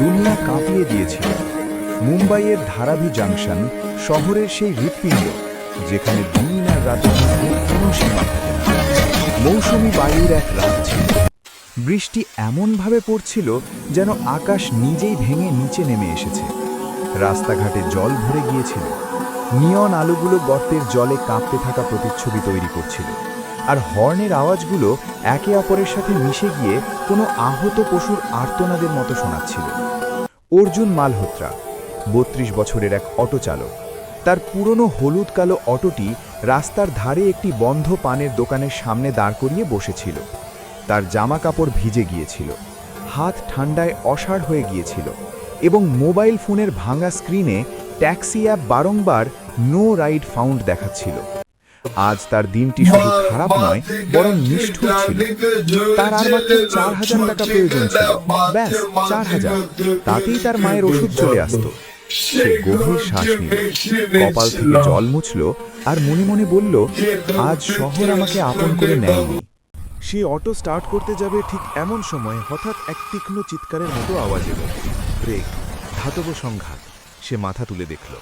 দুনিয়া কাঁপিয়ে দিয়েছিল। মুম্বাইয়ের ধারাভি জাংশন শহরের সেই হৃৎপিণ্ড, যেখানে দিন আর রাতের মধ্যে কোনো সীমা থাকে না। মৌসুমি বায়ুর এক রাত ছিল। বৃষ্টি এমনভাবে পড়ছিল যেন আকাশ নিজেই ভেঙে নিচে নেমে এসেছে। রাস্তাঘাটে জল ভরে গিয়েছিল। নিয়ন আলোগুলো গর্তের জলে কাঁপতে থাকা প্রতিচ্ছবি তৈরি করছিল, আর হর্নের আওয়াজগুলো একে অপরের সাথে মিশে গিয়ে কোনো আহত পশুর আর্তনাদের মতো শোনাচ্ছিল। অর্জুন মালহোত্রা ৩২ বছরের এক অটো চালক। তার পুরনো হলুদ কালো অটোটি রাস্তার ধারে একটি বন্ধ পানের দোকানের সামনে দাঁড় করিয়ে বসেছিল। তার জামা কাপড় ভিজে গিয়েছিল, হাত ঠান্ডায় অসাড় হয়ে গিয়েছিল, এবং মোবাইল ফোনের ভাঙা স্ক্রিনে ট্যাক্সি অ্যাপ বারংবার নো রাইড ফাউন্ড দেখাচ্ছিল। আজ তার দিনটি শুধু খারাপ নয়, বরং নিষ্ঠুর ছিল। তার আর মাত্র ৪,০০০ টাকা প্রয়োজন ছিল, ব্যাস ৪,০০০। তাতেই তার মায়ের ওষুধ চলে আসত। সে গভীর শ্বাস নিল, কপাল থেকে জল মুছল, আর মনে মনে বলল, আজ শহর আমাকে আপন করে নেয়নি। সে অটো স্টার্ট করতে যাবে, ঠিক এমন সময় হঠাৎ এক তীক্ষ্ণ চিৎকারের মতো আওয়াজ এলো। ব্রেক, ধাতব সংঘাত। সে মাথা তুলে দেখল,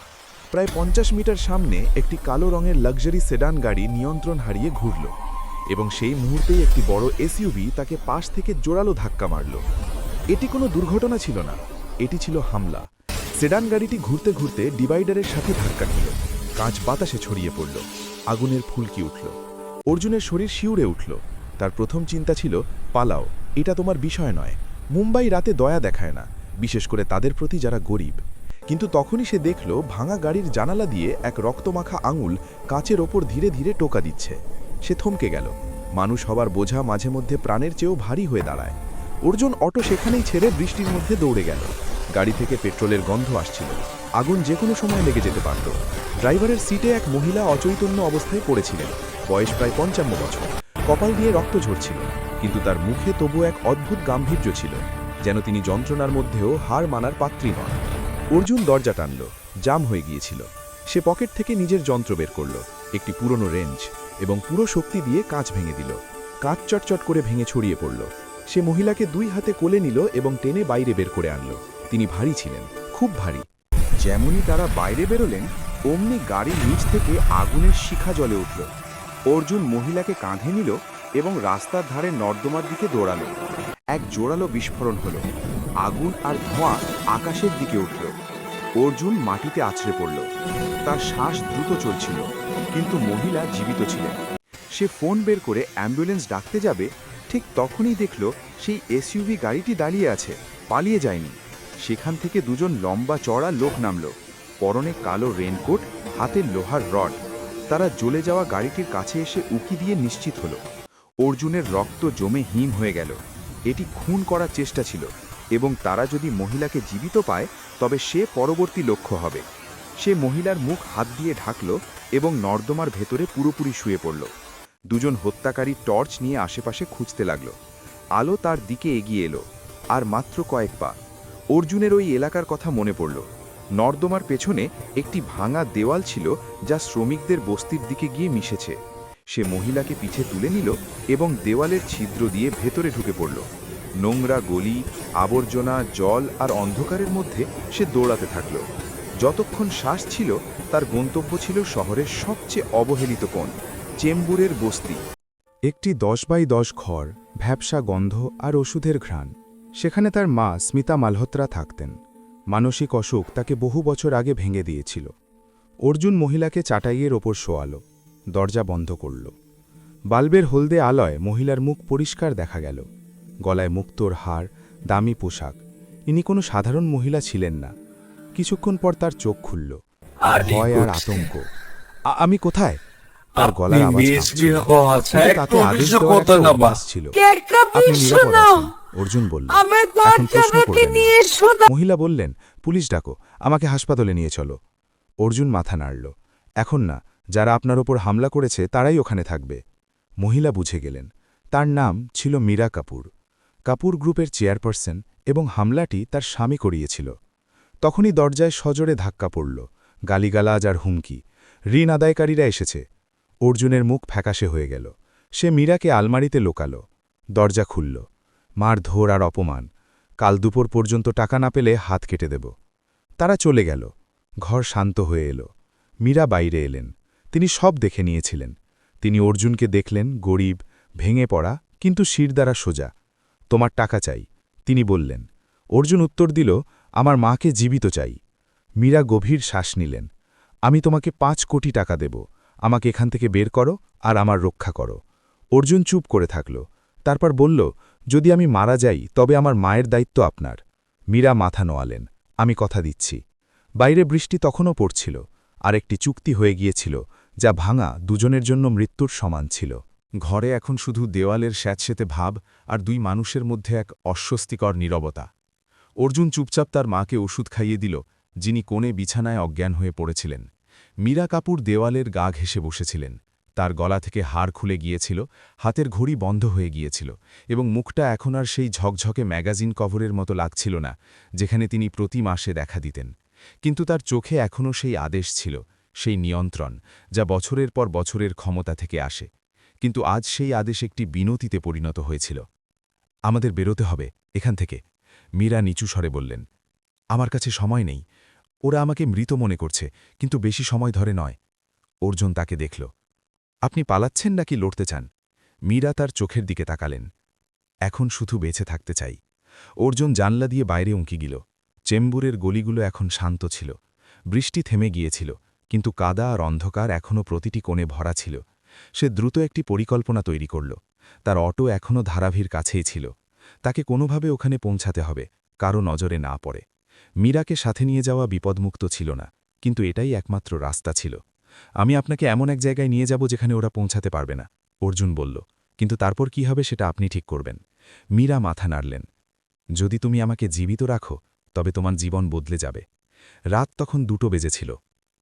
প্রায় ৫০ মিটার সামনে একটি কালো রঙের লাক্সারি সেডান গাড়ি নিয়ন্ত্রণ হারিয়ে ঘুরল, এবং সেই মুহূর্তেই একটি বড় এসইউভি তাকে পাশ থেকে জোরালো ধাক্কা মারল। এটি কোনো দুর্ঘটনা ছিল না, এটি ছিল হামলা। সেডান গাড়িটি ঘুরতে ঘুরতে ডিভাইডারের সাথে ধাক্কা খেল। কাঁচ বাতাসে ছড়িয়ে পড়ল, আগুনের ফুলকি উঠল। অর্জুনের শরীর শিউরে উঠল। তার প্রথম চিন্তা ছিল, পালাও, এটা তোমার বিষয় নয়। মুম্বাই রাতে দয়া দেখায় না, বিশেষ করে তাদের প্রতি যারা গরিব। কিন্তু তখনই সে দেখল ভাঙা গাড়ির জানালা দিয়ে এক রক্তমাখা আঙুল কাচের ওপর ধীরে ধীরে টোকা দিচ্ছে। সে থমকে গেল। মানুষ হবার বোঝা মাঝে মধ্যে প্রাণের চেয়েও ভারী হয়ে দাঁড়ায়। অর্জুন অটো সেখানেই ছেড়ে বৃষ্টির মধ্যে দৌড়ে গেল। গাড়ি থেকে পেট্রোলের গন্ধ আসছিল। আগুন যে কোনো সময় লেগে যেতে পারত। ড্রাইভারের সিটে এক মহিলা অচৈতন্য অবস্থায় পড়েছিলেন, বয়স প্রায় ৫৫ বছর। কপাল দিয়ে রক্ত ঝরছিল, কিন্তু তার মুখে তবু এক অদ্ভুত গাম্ভীর্য ছিল, যেন তিনি যন্ত্রণার মধ্যেও হার মানার পাত্রী নন। অর্জুন দরজা টানল, জাম হয়ে গিয়েছিল। সে পকেট থেকে নিজের যন্ত্র বের করল, একটি পুরনো রেঞ্জ, এবং পুরো শক্তি দিয়ে কাঁচ ভেঙে দিল। কাঁচ চটচট করে ভেঙে ছড়িয়ে পড়ল। সে মহিলাকে ২ হাতে কোলে নিল এবং টেনে বাইরে বের করে আনল। তিনি ভারী ছিলেন, খুব ভারী। যেমনই তারা বাইরে বেরোলেন, অমনি গাড়ির নিচ থেকে আগুনের শিখা জ্বলে উঠল। অর্জুন মহিলাকে কাঁধে নিল এবং রাস্তার ধারে নর্দমার দিকে দৌড়াল। এক জোরালো বিস্ফোরণ হলো, আগুন আর ধোঁয়া আকাশের দিকে উঠল। অর্জুন মাটিতে আছড়ে পড়ল। তার শ্বাস দ্রুত চলছিল, কিন্তু মহিলা জীবিত ছিলেন। সে ফোন বের করে অ্যাম্বুলেন্স ডাকতে যাবে, ঠিক তখনই দেখল সেই এসইউভি গাড়িটি দাঁড়িয়ে আছে, পালিয়ে যায়নি। সেখান থেকে দুজন লম্বা চড়া লোক নামল, পরনে কালো রেনকোট, হাতে লোহার রড। তারা জ্বলে যাওয়া গাড়িটির কাছে এসে উকি দিয়ে নিশ্চিত হল। অর্জুনের রক্ত জমে হিম হয়ে গেল। এটি খুন করার চেষ্টা ছিল, এবং তারা যদি মহিলাকে জীবিত পায় তবে সে পরবর্তী লক্ষ্য হবে। সে মহিলার মুখ হাত দিয়ে ঢাকল এবং নর্দমার ভেতরে পুরোপুরি শুয়ে পড়ল। দুজন হত্যাকারী টর্চ নিয়ে আশেপাশে খুঁজতে লাগল। আলো তার দিকে এগিয়ে এলো, আর মাত্র কয়েক পা। অর্জুনের ওই এলাকার কথা মনে পড়ল। নর্দমার পেছনে একটি ভাঙা দেওয়াল ছিল, যা শ্রমিকদের বস্তির দিকে গিয়ে মিশেছে। সে মহিলাকে পিছে তুলে নিল এবং দেওয়ালের ছিদ্র দিয়ে ভেতরে ঢুকে পড়ল। নোংরা গলি, আবর্জনা, জল আর অন্ধকারের মধ্যে সে দৌড়াতে থাকল। যতক্ষণ শ্বাস ছিল, তার গন্তব্য ছিল শহরের সবচেয়ে অবহেলিত কোণ, চেম্বুরের বস্তি। একটি ১০x১০ ঘর, ভ্যাপসা গন্ধ আর ওষুধের ঘ্রাণ। সেখানে তার মা স্মিতা মালহোত্রা থাকতেন। মানসিক অসুখ তাকে বহু বছর আগে ভেঙে দিয়েছিল। অর্জুন মহিলাকে চাটাইয়ের ওপর শোয়াল, দরজা বন্ধ করল। বাল্বের হলদে আলোয় মহিলার মুখ পরিষ্কার দেখা গেল। গলায় মুক্তোর হার, দামি পোশাক। ইনি কোনো সাধারণ মহিলা ছিলেন না। কিছুক্ষণ পর তার চোখ খুলল, ভয় আর আতঙ্ক। আমি কোথায়? তার গলার আওয়াজ কাঁপছিল, কিন্তু তাতে আদেশ দেওয়ার একটা অভ্যাস ছিল। আপনি নিরাপদ আছেন, অর্জুন বলল। এখন প্রশ্ন করবেন না। মহিলা বললেন, পুলিশ ডাকো, আমাকে হাসপাতালে নিয়ে চলো। অর্জুন মাথা নাড়ল। এখন না, যারা আপনার ওপর হামলা করেছে তারাই ওখানে থাকবে। মহিলা বুঝে গেলেন। তার নাম ছিল মীরা কাপুর। কাপুর গ্রুপের চেয়ারপারসন, এবং হামলাটি তার স্বামী করিয়েছিল। তখনই দরজায় সজোরে ধাক্কা পড়ল, গালিগালাজ আর হুমকি। ঋণ আদায়কারীরা এসেছে। অর্জুনের মুখ ফ্যাকাশে হয়ে গেল। সে মীরাকে আলমারিতে লোকাল। দরজা খুলল। মারধর আর অপমান। কাল দুপুর পর্যন্ত টাকা না পেলে হাত কেটে দেব। তারা চলে গেল। ঘর শান্ত হয়ে এলো। মীরা বাইরে এলেন। তিনি সব দেখে নিয়েছিলেন। তিনি অর্জুনকে দেখলেন, গরিব, ভেঙে পড়া, কিন্তু শিরদাঁড়া সোজা। তোমার টাকা চাই, তিনি বললেন। অর্জুন উত্তর দিল, আমার মাকে জীবিত চাই। মীরা গভীর শ্বাস নিলেন। আমি তোমাকে 5 কোটি টাকা দেব। আমাকে এখান থেকে বের করো আর আমার রক্ষা করো। অর্জুন চুপ করে থাকল। তারপর বলল, যদি আমি মারা যাই তবে আমার মায়ের দায়িত্ব আপনার। মীরা মাথা নোয়ালেন। আমি কথা দিচ্ছি। বাইরে বৃষ্টি তখনও পড়ছিল। আর একটি চুক্তি হয়ে গিয়েছিল, যা ভাঙা দুজনের জন্য মৃত্যুর সমান ছিল। ঘরে এখন শুধু দেওয়ালের স্যাঁতসেঁতে ভাব আর 2 মানুষের মধ্যে এক অস্বস্তিকর নীরবতা। অর্জুন চুপচাপ তার মাকে ওষুধ খাইয়ে দিল, যিনি কোণে বিছানায় অজ্ঞান হয়ে পড়েছিলেন। মীরা কাপুর দেওয়ালের গা ঘেঁষে বসেছিলেন। তার গলা থেকে হাড় খুলে গিয়েছিল, হাতের ঘড়ি বন্ধ হয়ে গিয়েছিল, এবং মুখটা এখন আর সেই ঝকঝকে ম্যাগাজিন কভারের মতো লাগছিল না, যেখানে তিনি প্রতি মাসে দেখা দিতেন। কিন্তু তার চোখে এখনও সেই আদেশ ছিল, সেই নিয়ন্ত্রণ, যা বছরের পর বছরের ক্ষমতা থেকে আসে। কিন্তু আজ সেই আদেশ একটি বিনতিতে পরিণত হয়েছিল। আমাদের বেরোতে হবে এখান থেকে, মীরা নিচু স্বরে বললেন। আমার কাছে সময় নেই। ওরা আমাকে মৃত মনে করছে, কিন্তু বেশি সময় ধরে নয়। অর্জুন তাকে দেখল। আপনি পালাচ্ছেন নাকি লড়তে চান? মীরা তার চোখের দিকে তাকালেন। এখন শুধু বেঁচে থাকতে চাই। অর্জুন জানলা দিয়ে বাইরে উঁকি গেল। চেম্বুরের গলিগুলো এখন শান্ত ছিল। বৃষ্টি থেমে গিয়েছিল, কিন্তু কাদা আর অন্ধকার এখনও প্রতিটি কোণে ভরা ছিল। সে দ্রুত একটি পরিকল্পনা তৈরি করল। তার অটো এখনও ধারাভির কাছেই ছিল। তাকে কোনোভাবে ওখানে পৌঁছাতে হবে, কারো নজরে না পড়ে। মীরাকে সাথে নিয়ে যাওয়া বিপদমুক্ত ছিল না, কিন্তু এটাই একমাত্র রাস্তা ছিল। আমি আপনাকে এমন এক জায়গায় নিয়ে যাব যেখানে ওরা পৌঁছাতে পারবে না, অর্জুন বলল। কিন্তু তারপর কি হবে সেটা আপনি ঠিক করবেন। মীরা মাথা নাড়লেন। যদি তুমি আমাকে জীবিত রাখো, তবে তোমার জীবন বদলে যাবে। রাত তখন 2টো বেজেছিল।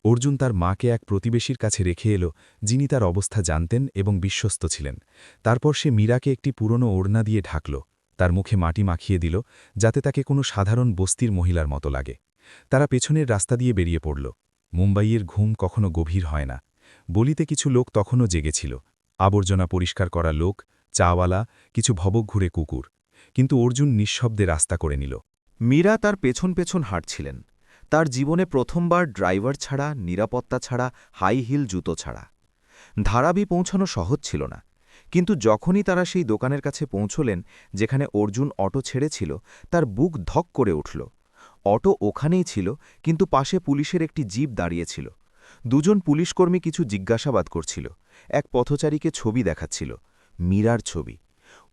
অর্জুন তার মাকে এক প্রতিবেশীর কাছে রেখে এলো, যিনি তার অবস্থা জানতেন এবং বিশ্বস্ত ছিলেন। তারপর সে মীরাকে একটি পুরনো ওড়না দিয়ে ঢাকল, তার মুখে মাটি মাখিয়ে দিল, যাতে তাকে কোনো সাধারণ বস্তির মহিলার মতো লাগে। তারা পেছনের রাস্তা দিয়ে বেরিয়ে পড়ল। মুম্বাইয়ের ঘুম কখনো গভীর হয় না। বলিতে কিছু লোক তখনও জেগেছিল, আবর্জনা পরিষ্কার করা লোক, চাওয়ালা, কিছু ভবক ঘুরে কুকুর। কিন্তু অর্জুন নিঃশব্দে রাস্তা করে নিল। মীরা তার পেছন পেছন হাঁটছিলেন। তার জীবনে প্রথমবার ড্রাইভার ছাড়া, নিরাপত্তা ছাড়া, হাই হিল জুতো ছাড়া। ধারাবি পৌঁছানো সহজ ছিল না, কিন্তু যখনই তারা সেই দোকানের কাছে পৌঁছলেন যেখানে অর্জুন অটো ছেড়েছিল, তার বুক ধক করে উঠল। অটো ওখানেই ছিল, কিন্তু পাশে পুলিশের একটি জিপ দাঁড়িয়েছিল। 2জন পুলিশকর্মী কিছু জিজ্ঞাসাবাদ করছিল। এক পথচারীকে ছবি দেখাচ্ছিল, মীরার ছবি।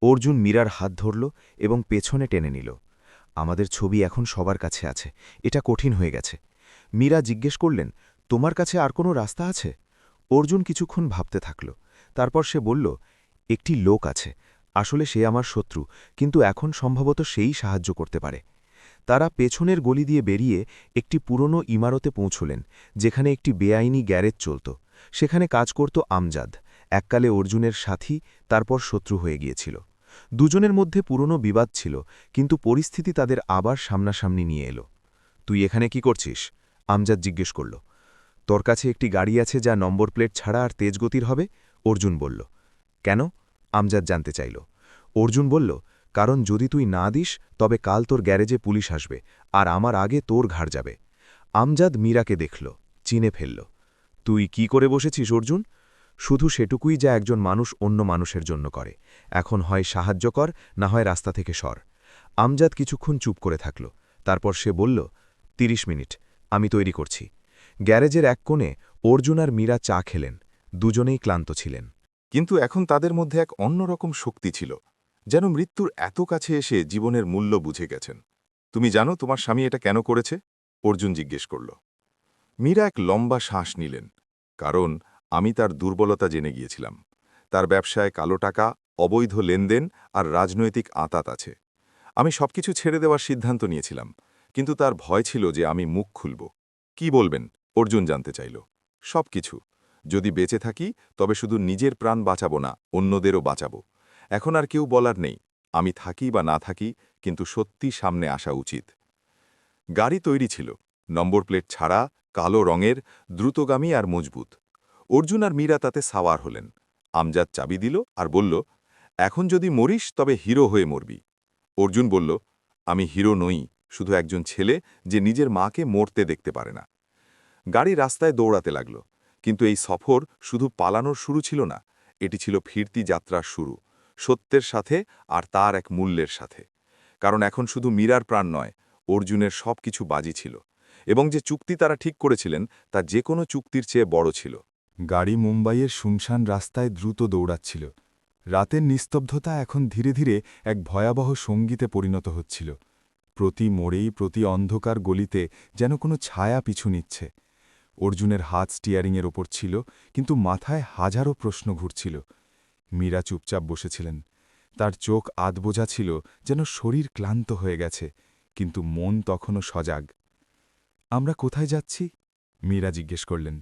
অর্জুন মীরার হাত ধরল এবং পেছনে টেনে নিল। আমাদের ছবি এখন সবার কাছে আছে, এটা কঠিন হয়ে গেছে। মীরা জিজ্ঞেস করলেন, তোমার কাছে আর কোনো রাস্তা আছে? অর্জুন কিছুক্ষণ ভাবতে থাকল। তারপর সে বলল, একটি লোক আছে। আসলে সে আমার শত্রু, কিন্তু এখন সম্ভবত সেই সাহায্য করতে পারে। তারা পেছনের গলি দিয়ে বেরিয়ে একটি পুরনো ইমারতে পৌঁছলেন, যেখানে একটি বেআইনি গ্যারেজ চলত। সেখানে কাজ করত আমজাদ, এককালে অর্জুনের সাথী, তারপর শত্রু হয়ে গিয়েছিল। 2জনের মধ্যে পুরনো বিবাদ ছিল, কিন্তু পরিস্থিতি তাদের আবার সামনাসামনি নিয়ে এলো। তুই এখানে কি করছিস? আমজাদ জিজ্ঞেস করল। তোর কাছে একটি গাড়ি আছে যা নম্বর প্লেট ছাড়া আর তেজগতির হবে? অর্জুন বলল। কেন? আমজাদ জানতে চাইল। অর্জুন বলল, কারণ যদি তুই না দিস তবে কাল তোর গ্যারেজে পুলিশ আসবে, আর আমার আগে তোর ঘাড় যাবে। আমজাদ মীরাকে দেখল, চিনে ফেলল। তুই কি করে বসেছিস অর্জুন? শুধু সেটুকুই যা একজন মানুষ অন্য মানুষের জন্য করে। এখন হয় সাহায্য কর, না হয় রাস্তা থেকে সর। আমজাদ কিছুক্ষণ চুপ করে থাকল। তারপর সে বলল, 30 মিনিট, আমি তৈরি করছি। গ্যারেজের এক কোণে অর্জুন আর মীরা চা খেলেন। 2জনেই ক্লান্ত ছিলেন। কিন্তু এখন তাদের মধ্যে এক অন্যরকম শক্তি ছিল, যেন মৃত্যুর এত কাছে এসে জীবনের মূল্য বুঝে গেছেন। তুমি জানো তোমার স্বামী এটা কেন করেছে? অর্জুন জিজ্ঞেস করল। মীরা এক লম্বা শ্বাস নিলেন। কারণ আমি তার দুর্বলতা জেনে গিয়েছিলাম। তার ব্যবসায় কালো টাকা, অবৈধ লেনদেন আর রাজনৈতিক আঁতাত আছে। আমি সবকিছু ছেড়ে দেওয়ার সিদ্ধান্ত নিয়েছিলাম, কিন্তু তার ভয় ছিল যে আমি মুখ খুলব। কি বলবেন? অর্জুন জানতে চাইল। সবকিছু। যদি বেঁচে থাকি তবে শুধু নিজের প্রাণ বাঁচাবো না, অন্যদেরও বাঁচাবো। এখন আর কেউ বলার নেই। আমি থাকি বা না থাকি, কিন্তু সত্যি সামনে আসা উচিত। গাড়ি তৈরি ছিল, নম্বর প্লেট ছাড়া, কালো রঙের, দ্রুতগামী আর মজবুত। অর্জুন আর মীরা তাতে সাওয়ার হলেন। আমজাদ চাবি দিল আর বলল, এখন যদি মরিস তবে হিরো হয়ে মরবি। অর্জুন বলল, আমি হিরো নই, শুধু একজন ছেলে যে নিজের মাকে মরতে দেখতে পারে না। গাড়ি রাস্তায় দৌড়াতে লাগল, কিন্তু এই সফর শুধু পালানোর শুরু ছিল না, এটি ছিল ফিরতি যাত্রার শুরু, সত্যের সাথে আর তার এক মূল্যের সাথে। কারণ এখন শুধু মীরার প্রাণ নয়, অর্জুনের সব কিছু বাজি ছিল, এবং যে চুক্তি তারা ঠিক করেছিলেন তা যে কোনো চুক্তির চেয়ে বড় ছিল। গাড়ি মুম্বাইয়ের শুনশান রাস্তায় দ্রুত দৌড়াচ্ছিল। রাতের নিস্তব্ধতা এখন ধীরে ধীরে এক ভয়াবহ সঙ্গীতে পরিণত হচ্ছিল। প্রতি মোড়েই, প্রতি অন্ধকার গলিতে যেন কোনো ছায়া পিছু নিচ্ছে। অর্জুনের হাত স্টিয়ারিংয়ের ওপর ছিল, কিন্তু মাথায় হাজারো প্রশ্ন ঘুরছিল। মীরা চুপচাপ বসেছিলেন। তার চোখ আধবোঝা ছিল, যেন শরীর ক্লান্ত হয়ে গেছে, কিন্তু মন তখনও সজাগ। আমরা কোথায় যাচ্ছি? মীরা জিজ্ঞেস করলেন।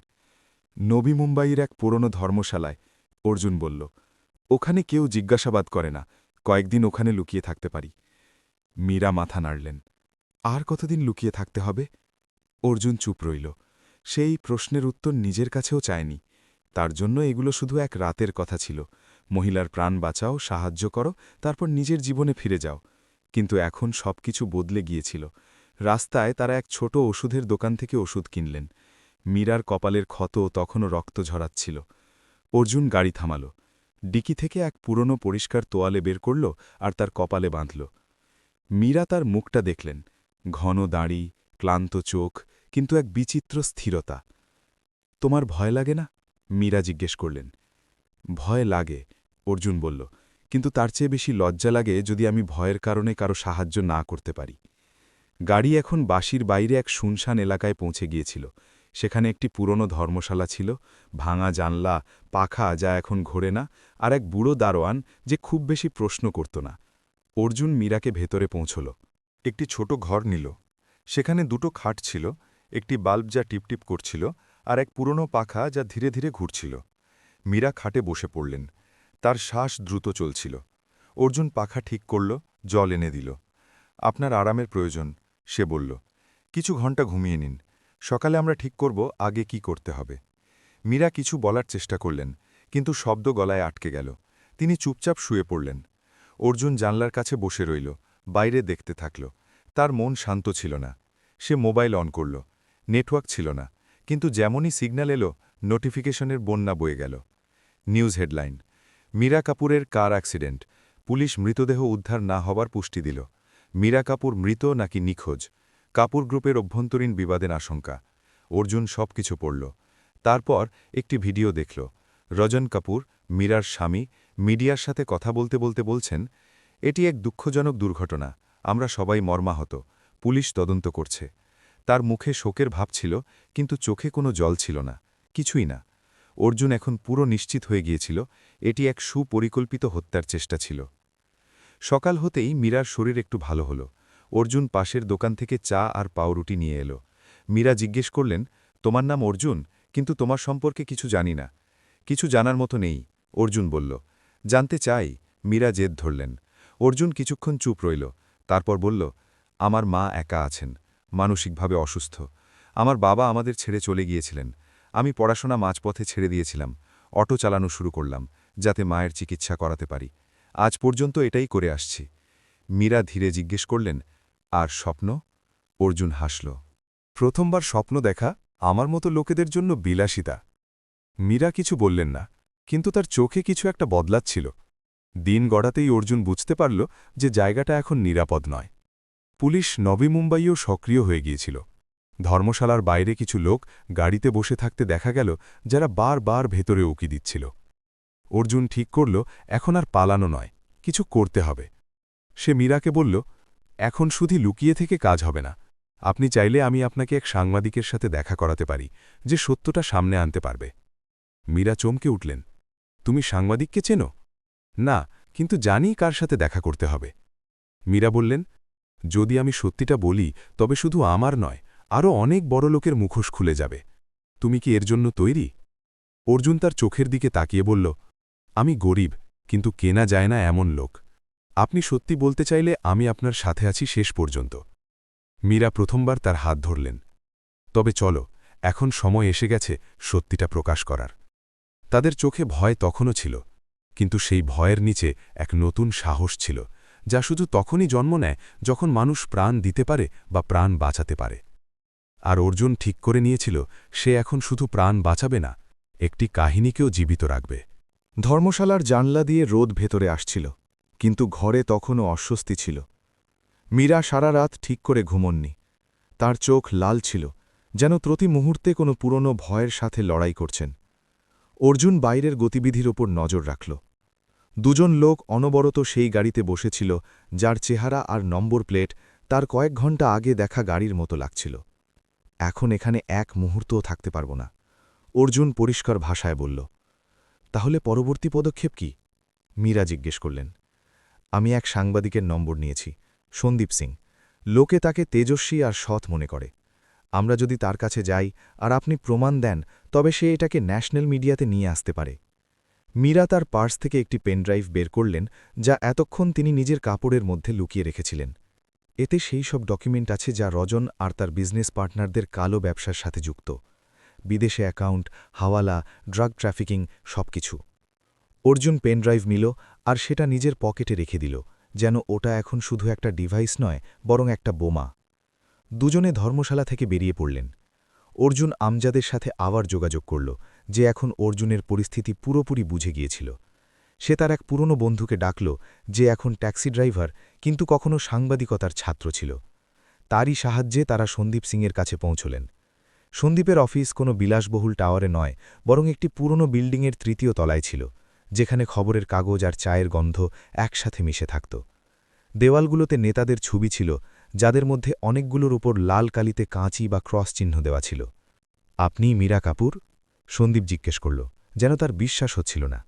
নবী মুম্বাইয়ের এক পুরনো ধর্মশালায়, অর্জুন বলল। ওখানে কেউ জিজ্ঞাসাবাদ করে না, কয়েকদিন ওখানে লুকিয়ে থাকতে পারি। মীরা মাথা নাড়লেন। আর কতদিন লুকিয়ে থাকতে হবে? অর্জুন চুপ রইল। সেই প্রশ্নের উত্তর নিজের কাছেও চায়নি। তার জন্য এগুলো শুধু এক রাতের কথা ছিল। মহিলার প্রাণ বাঁচাও, সাহায্য করো, তারপর নিজের জীবনে ফিরে যাও। কিন্তু এখন সবকিছু বদলে গিয়েছিল। রাস্তায় তারা এক ছোট ওষুধের দোকান থেকে ওষুধ কিনলেন। মীরার কপালের ক্ষত তখনও রক্ত ঝরাচ্ছিল। অর্জুন গাড়ি থামাল। ডিকি থেকে এক পুরনো পরিষ্কার তোয়ালে বের করল আর তার কপালে বাঁধল। মীরা তার মুখটা দেখলেন। ঘন দাড়ি, ক্লান্ত চোখ, কিন্তু এক বিচিত্র স্থিরতা। তোমার ভয় লাগে না? মীরা জিজ্ঞেস করলেন। ভয় লাগে, অর্জুন বলল, কিন্তু তার চেয়ে বেশি লজ্জা লাগে যদি আমি ভয়ের কারণে কারো সাহায্য না করতে পারি। গাড়ি এখন বাঁশির বাইরে এক শুনশান এলাকায় পৌঁছে গিয়েছিল। সেখানে একটি পুরনো ধর্মশালা ছিল, ভাঙা জানলা, পাখা যা এখন ঘোরে না, আর এক বুড়ো দারোয়ান যে খুব বেশি প্রশ্ন করত না। অর্জুন মীরাকে ভেতরে পৌঁছল। একটি ছোট ঘর নিল। সেখানে দুটো খাট ছিল, একটি বাল্ব যা টিপটিপ করছিল, আর এক পুরনো পাখা যা ধীরে ধীরে ঘুরছিল। মীরা খাটে বসে পড়লেন। তার শ্বাস দ্রুত চলছিল। অর্জুন পাখা ঠিক করল, জল এনে দিল। আপনার আরামের প্রয়োজন, সে বলল। কিছু ঘন্টা ঘুমিয়ে নিন, সকালে আমরা ঠিক করব আগে কি করতে হবে। মীরা কিছু বলার চেষ্টা করলেন, কিন্তু শব্দ গলায় আটকে গেল। তিনি চুপচাপ শুয়ে পড়লেন। অর্জুন জানলার কাছে বসে রইল, বাইরে দেখতে থাকল। তার মন শান্ত ছিল না। সে মোবাইল অন করল। নেটওয়ার্ক ছিল না, কিন্তু যেমনই সিগন্যাল এলো, নোটিফিকেশনের বন্যা বয়ে গেল। নিউজ হেডলাইন: মীরা কাপুরের কার অ্যাক্সিডেন্ট, পুলিশ মৃতদেহ উদ্ধার না হবার পুষ্টি দিল। মীরা কাপুর মৃত নাকি নিখোঁজ? কাপুর গ্রুপের অভ্যন্তরীণ বিবাদের আশঙ্কা। অর্জুন সব কিছু পড়ল। তারপর একটি ভিডিও দেখল। রজন কাপুর, মীরার স্বামী, মিডিয়ার সাথে কথা বলতে বলতে বলছেন, এটি এক দুঃখজনক দুর্ঘটনা, আমরা সবাই মর্মাহত, পুলিশ তদন্ত করছে। তার মুখে শোকের ভাব ছিল, কিন্তু চোখে কোনো জল ছিল না, কিছুই না। অর্জুন এখন পুরো নিশ্চিত হয়ে গিয়েছিল, এটি এক সুপরিকল্পিত হত্যার চেষ্টা ছিল। সকাল হতেই মীরার শরীর একটু ভালো হলো। অর্জুন পাশের দোকান থেকে চা আর পাউরুটি নিয়ে এলো। মীরা জিজ্ঞেস করলেন, তোমার নাম অর্জুন, কিন্তু তোমার সম্পর্কে কিছু জানি না। কিছু জানার মতো নেই, অর্জুন বলল। জানতে চাই, মীরা জেদ ধরলেন। অর্জুন কিছুক্ষণ চুপ রইল, তারপর বলল, আমার মা একা আছেন, মানসিকভাবে অসুস্থ। আমার বাবা আমাদের ছেড়ে চলে গিয়েছিলেন। আমি পড়াশোনা মাঝপথে ছেড়ে দিয়েছিলাম, অটো চালানো শুরু করলাম, যাতে মায়ের চিকিৎসা করাতে পারি। আজ পর্যন্ত এটাই করে আসছি। মীরা ধীরে জিজ্ঞেস করলেন, আর স্বপ্ন? অর্জুন হাসল। প্রথমবার স্বপ্ন দেখা আমার মতো লোকেদের জন্য বিলাসিতা। মীরা কিছু বললেন না, কিন্তু তার চোখে কিছু একটা বদলাচ্ছিল। দিন গড়াতেই অর্জুন বুঝতে পারল যে জায়গাটা এখন নিরাপদ নয়। পুলিশ নবী মুম্বাইও সক্রিয় হয়ে গিয়েছিল। ধর্মশালার বাইরে কিছু লোক গাড়িতে বসে থাকতে দেখা গেল, যারা বারবার ভেতরে উকি দিচ্ছিল। অর্জুন ঠিক করল, এখন আর পালানো নয়, কিছু করতে হবে। সে মীরাকে বলল, এখন শুধু লুকিয়ে থেকে কাজ হবে না। আপনি চাইলে আমি আপনাকে এক সাংবাদিকের সাথে দেখা করাতে পারি, যে সত্যটা সামনে আনতে পারবে। মীরা চমকে উঠলেন। তুমি সাংবাদিককে চেনো? না, কিন্তু জানি কার সাথে দেখা করতে হবে। মীরা বললেন, যদি আমি সত্যিটা বলি, তবে শুধু আমার নয়, আরও অনেক বড় লোকের মুখোশ খুলে যাবে। তুমি কি এর জন্য তৈরি? অর্জুন তার চোখের দিকে তাকিয়ে বলল, আমি গরিব, কিন্তু কেনা যায় না এমন লোক। আপনি সত্যি বলতে চাইলে আমি আপনার সাথে আছি শেষ পর্যন্ত। মীরা প্রথমবার তার হাত ধরলেন। তবে চলো, এখন সময় এসে গেছে সত্যিটা প্রকাশ করার। তাদের চোখে ভয় তখনও ছিল, কিন্তু সেই ভয়ের নিচে এক নতুন সাহস ছিল, যা শুধু তখনই জন্ম নেয় যখন মানুষ প্রাণ দিতে পারে বা প্রাণ বাঁচাতে পারে। আর অর্জুন ঠিক করে নিয়েছিল সে এখন শুধু প্রাণ বাঁচাবে না, একটি কাহিনীকেও জীবিত রাখবে। ধর্মশালার জানলা দিয়ে রোদ ভেতরে আসছিল, কিন্তু ঘরে তখনও অস্বস্তি ছিল। মীরা সারা রাত ঠিক করে ঘুমননি। তার চোখ লাল ছিল, যেন প্রতি মুহূর্তে কোনো পুরনো ভয়ের সাথে লড়াই করছেন। অর্জুন বাইরের গতিবিধির ওপর নজর রাখল। দুজন লোক অনবরত সেই গাড়িতে বসেছিল যার চেহারা আর নম্বর প্লেট তার কয়েক ঘন্টা আগে দেখা গাড়ির মতো লাগছিল। এখন এখানে এক মুহূর্তও থাকতে পারব না, অর্জুন পরিষ্কার ভাষায় বলল। তাহলে পরবর্তী পদক্ষেপ কি? মীরা জিজ্ঞেস করলেন। আমি এক সাংবাদিকের নম্বর নিয়েছি, সন্দীপ সিং। লোকে তাকে তেজস্বী আর সৎ মনে করে। আমরা যদি তার কাছে যাই আর আপনি প্রমাণ দেন, তবে সে এটাকে ন্যাশনাল মিডিয়াতে নিয়ে আসতে পারে। মীরা তার পার্স থেকে একটি পেনড্রাইভ বের করলেন, যা এতক্ষণ তিনি নিজের কাপড়ের মধ্যে লুকিয়ে রেখেছিলেন। এতে সেই সব ডকুমেন্ট আছে যা রজন আর তার বিজনেস পার্টনারদের কালো ব্যবসার সাথে যুক্ত। বিদেশে অ্যাকাউন্ট, হাওয়ালা, ড্রাগ ট্রাফিকিং, সবকিছু। অর্জুন পেনড্রাইভ নিল আর সেটা নিজের পকেটে রেখে দিল, যেন ওটা এখন শুধু একটা ডিভাইস নয়, বরং একটা বোমা। দুজনে ধর্মশালা থেকে বেরিয়ে পড়লেন। অর্জুন আমজাদের সাথে আবার যোগাযোগ করল, যে এখন অর্জুনের পরিস্থিতি পুরোপুরি বুঝে গিয়েছিল। সে তার এক পুরনো বন্ধুকে ডাকল, যে এখন ট্যাক্সি ড্রাইভার কিন্তু কখনো সাংবাদিকতার ছাত্র ছিল। তারই সাহায্যে তারা সন্দীপ সিংয়ের কাছে পৌঁছলেন। সন্দীপের অফিস কোনো বিলাসবহুল টাওয়ারে নয়, বরং একটি পুরনো বিল্ডিংয়ের তৃতীয় তলায় ছিল, যেখানে খবরের কাগজ আর চায়ের গন্ধ একসাথে মিশে থাকত। দেওয়ালগুলোতে নেতাদের ছবি ছিল, যাদের মধ্যে অনেকগুলোর উপর লাল কালিতে কাঁচি বা ক্রস চিহ্ন দেওয়া ছিল। আপনি মীরা কাপুর? সন্দীপ জিজ্ঞেস করল, যেন তার বিশ্বাস হচ্ছিল না।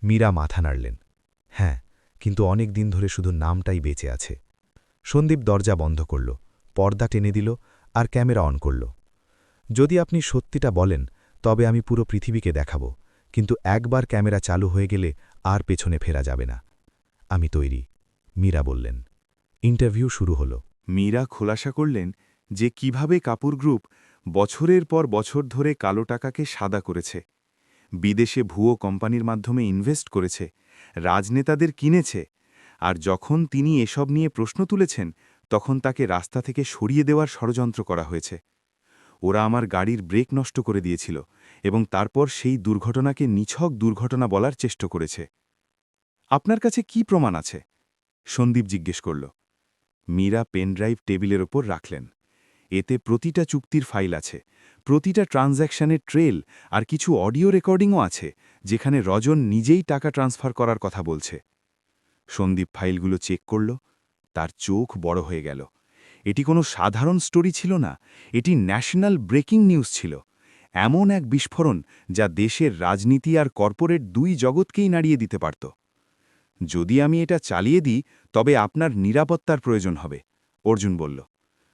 মীরা মাথা নাড়লেন। হ্যাঁ, কিন্তু অনেক দিন ধরে শুধু নামটাই বেঁচে আছে। সন্দীপ দরজা বন্ধ করল, পর্দা টেনে দিল আর ক্যামেরা অন করল। যদি আপনি সত্যিটা বলেন, তবে আমি পুরো পৃথিবীকে দেখাব, কিন্তু একবার ক্যামেরা চালু হয়ে গেলে আর পেছনে ফেরা যাবে না। আমি তৈরি, মীরা বললেন। ইন্টারভিউ শুরু হল। মীরা খোলাসা করলেন যে কিভাবে কাপুর গ্রুপ বছরের পর বছর ধরে কালো টাকাকে সাদা করেছে, বিদেশে ভুয়ো কোম্পানির মাধ্যমে ইনভেস্ট করেছে, রাজনেতাদের কিনেছে, আর যখন তিনি এসব নিয়ে প্রশ্ন তুলেছেন তখন তাকে রাস্তা থেকে সরিয়ে দেওয়ার ষড়যন্ত্র করা হয়েছে। ওরা আমার গাড়ির ব্রেক নষ্ট করে দিয়েছিল এবং তারপর সেই দুর্ঘটনাকে নিছক দুর্ঘটনা বলার চেষ্টা করেছে। আপনার কাছে কি প্রমাণ আছে? সন্দীপ জিজ্ঞেস করল। মীরা পেনড্রাইভ টেবিলের ওপর রাখলেন। এতে প্রতিটা চুক্তির ফাইল আছে, প্রতিটা ট্রানজ্যাকশনের ট্রেল আর কিছু অডিও রেকর্ডিংও আছে, যেখানে রজন নিজেই টাকা ট্রান্সফার করার কথা বলছে। সন্দীপ ফাইলগুলো চেক করল, তার চোখ বড় হয়ে গেল। এটি কোনো সাধারণ স্টোরি ছিল না, এটি ন্যাশনাল ব্রেকিং নিউজ ছিল। এমন এক বিস্ফোরণ যা দেশের রাজনীতি আর কর্পোরেট দুই জগৎকেই নাড়িয়ে দিতে পারত। যদি আমি এটা চালিয়ে দিই, তবে আপনার নিরাপত্তার প্রয়োজন হবে, অর্জুন বলল।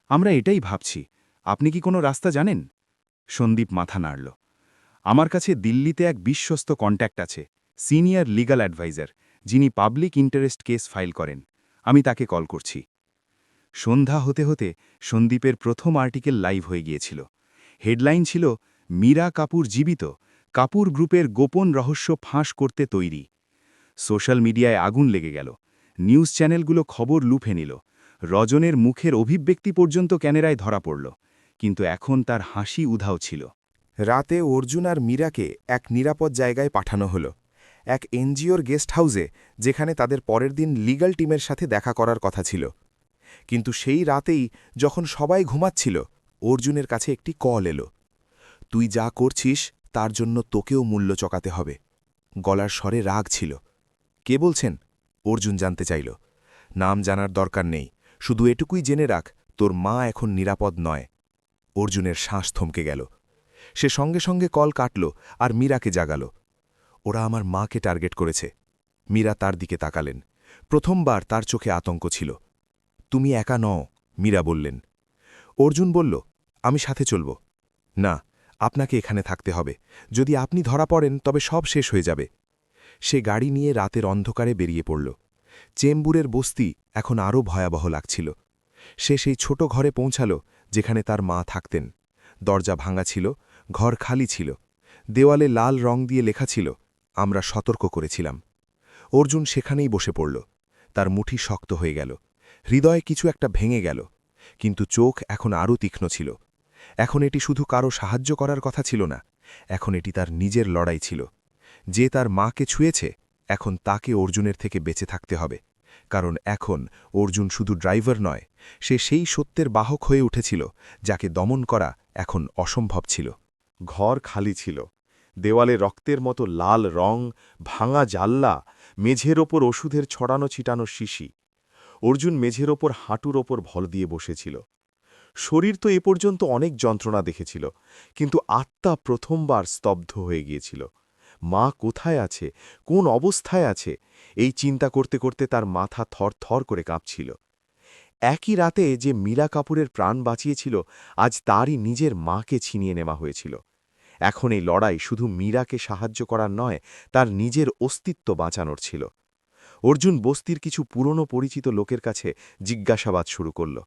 আমরা এটাই ভাবছি। আপনি কি কোনো রাস্তা জানেন? সন্দীপ মাথা নাড়ল। আমার কাছে দিল্লিতে এক বিশ্বস্ত কন্ট্যাক্ট আছে, সিনিয়র লিগ্যাল অ্যাডভাইজার, যিনি পাবলিক ইন্টারেস্ট কেস ফাইল করেন। আমি তাকে কল করছি। সন্ধ্যা হতে হতে সন্দীপের প্রথম আর্টিকেল লাইভ হয়ে গিয়েছিল। হেডলাইন ছিল, মীরা কাপুর জীবিত, কাপুর গ্রুপের গোপন রহস্য ফাঁস করতে তৈরি। সোশ্যাল মিডিয়ায় আগুন লেগে গেল। নিউজ চ্যানেলগুলো খবর লুফে নিল। রজনের মুখের অভিব্যক্তি পর্যন্ত ক্যামেরায় ধরা পড়ল, কিন্তু এখন তার হাসি উধাও ছিল। রাতে অর্জুন আর মীরাকে এক নিরাপদ জায়গায় পাঠানো হলো, এক এনজিওর গেস্ট হাউসে, যেখানে তাদের পরের দিন লিগ্যাল টিমের সাথে দেখা করার কথা ছিল। কিন্তু সেই রাতেই, যখন সবাই ঘুমাচ্ছিল, অর্জুনের কাছে একটি কল এলো। তুই যা করছিস তার জন্য তোকেও মূল্য চকাতে হবে। গলার স্বরে রাগ ছিল। কে বলছেন? অর্জুন জানতে চাইল। নাম জানার দরকার নেই, শুধু এটুকুই জেনে রাখ, তোর মা এখন নিরাপদ নয়। অর্জুনের শ্বাস থমকে গেল। সে সঙ্গে সঙ্গে কল কাটল আর মীরাকে জাগাল। ওরা আমার মাকে টার্গেট করেছে। মীরা তার দিকে তাকালেন। প্রথমবার তার চোখে আতঙ্ক ছিল। তুমি একা নও, মীরা বললেন। অর্জুন বলল, আমি সাথে চলব। না, আপনাকে এখানে থাকতে হবে। যদি আপনি ধরা পড়েন তবে সব শেষ হয়ে যাবে। সে গাড়ি নিয়ে রাতের অন্ধকারে বেরিয়ে পড়ল। চেম্বুরের বস্তি এখন আরও ভয়াবহ লাগছিল। সে সেই ছোট ঘরে পৌঁছাল, যেখানে তার মা থাকতেন। দরজা ভাঙা ছিল, ঘর খালি ছিল। দেওয়ালে লাল রং দিয়ে লেখা ছিল, আমরা সতর্ক করেছিলাম। অর্জুন সেখানেই বসে পড়ল। তার মুঠি শক্ত হয়ে গেল, হৃদয়ে কিছু একটা ভেঙে গেল, কিন্তু চোখ এখন আরও তীক্ষ্ণ ছিল। এখন এটি শুধু কারো সাহায্য করার কথা ছিল না, এখন এটি তার নিজের লড়াই ছিল। যে তার মাকে ছুঁয়েছে, এখন তাকে অর্জুনের থেকে বেঁচে থাকতে হবে, কারণ এখন অর্জুন শুধু ড্রাইভার নয়, সে সেই সত্যের বাহক হয়ে উঠেছিল যাকে দমন করা এখন অসম্ভব ছিল। ঘর খালি ছিল, দেওয়ালে রক্তের মতো লাল রং, ভাঙা জাল্লা, মেঝের ওপর ওষুধের ছড়ানো ছিটানো শিশি। অর্জুন মেঝের ওপর হাঁটুর ওপর ভর দিয়ে বসেছিল। শরীর তো এ পর্যন্ত অনেক যন্ত্রণা দেখেছিল, কিন্তু আত্মা প্রথমবার স্তব্ধ হয়ে গিয়েছিল। মা কোথায় আছে, কোন অবস্থায় আছে, এই চিন্তা করতে করতে তার মাথা থরথর করে কাঁপছিল। একই রাতে যে মীরা কাপুরের প্রাণ বাঁচিয়েছিল, আজ তারই নিজের মাকে ছিনিয়ে নেওয়া হয়েছিল। এখন এই লড়াই শুধু মীরাকে সাহায্য করার নয়, তার নিজের অস্তিত্ব বাঁচানোর ছিল। অর্জুন বস্তির কিছু পুরনো পরিচিত লোকের কাছে জিজ্ঞাসাবাদ শুরু করল।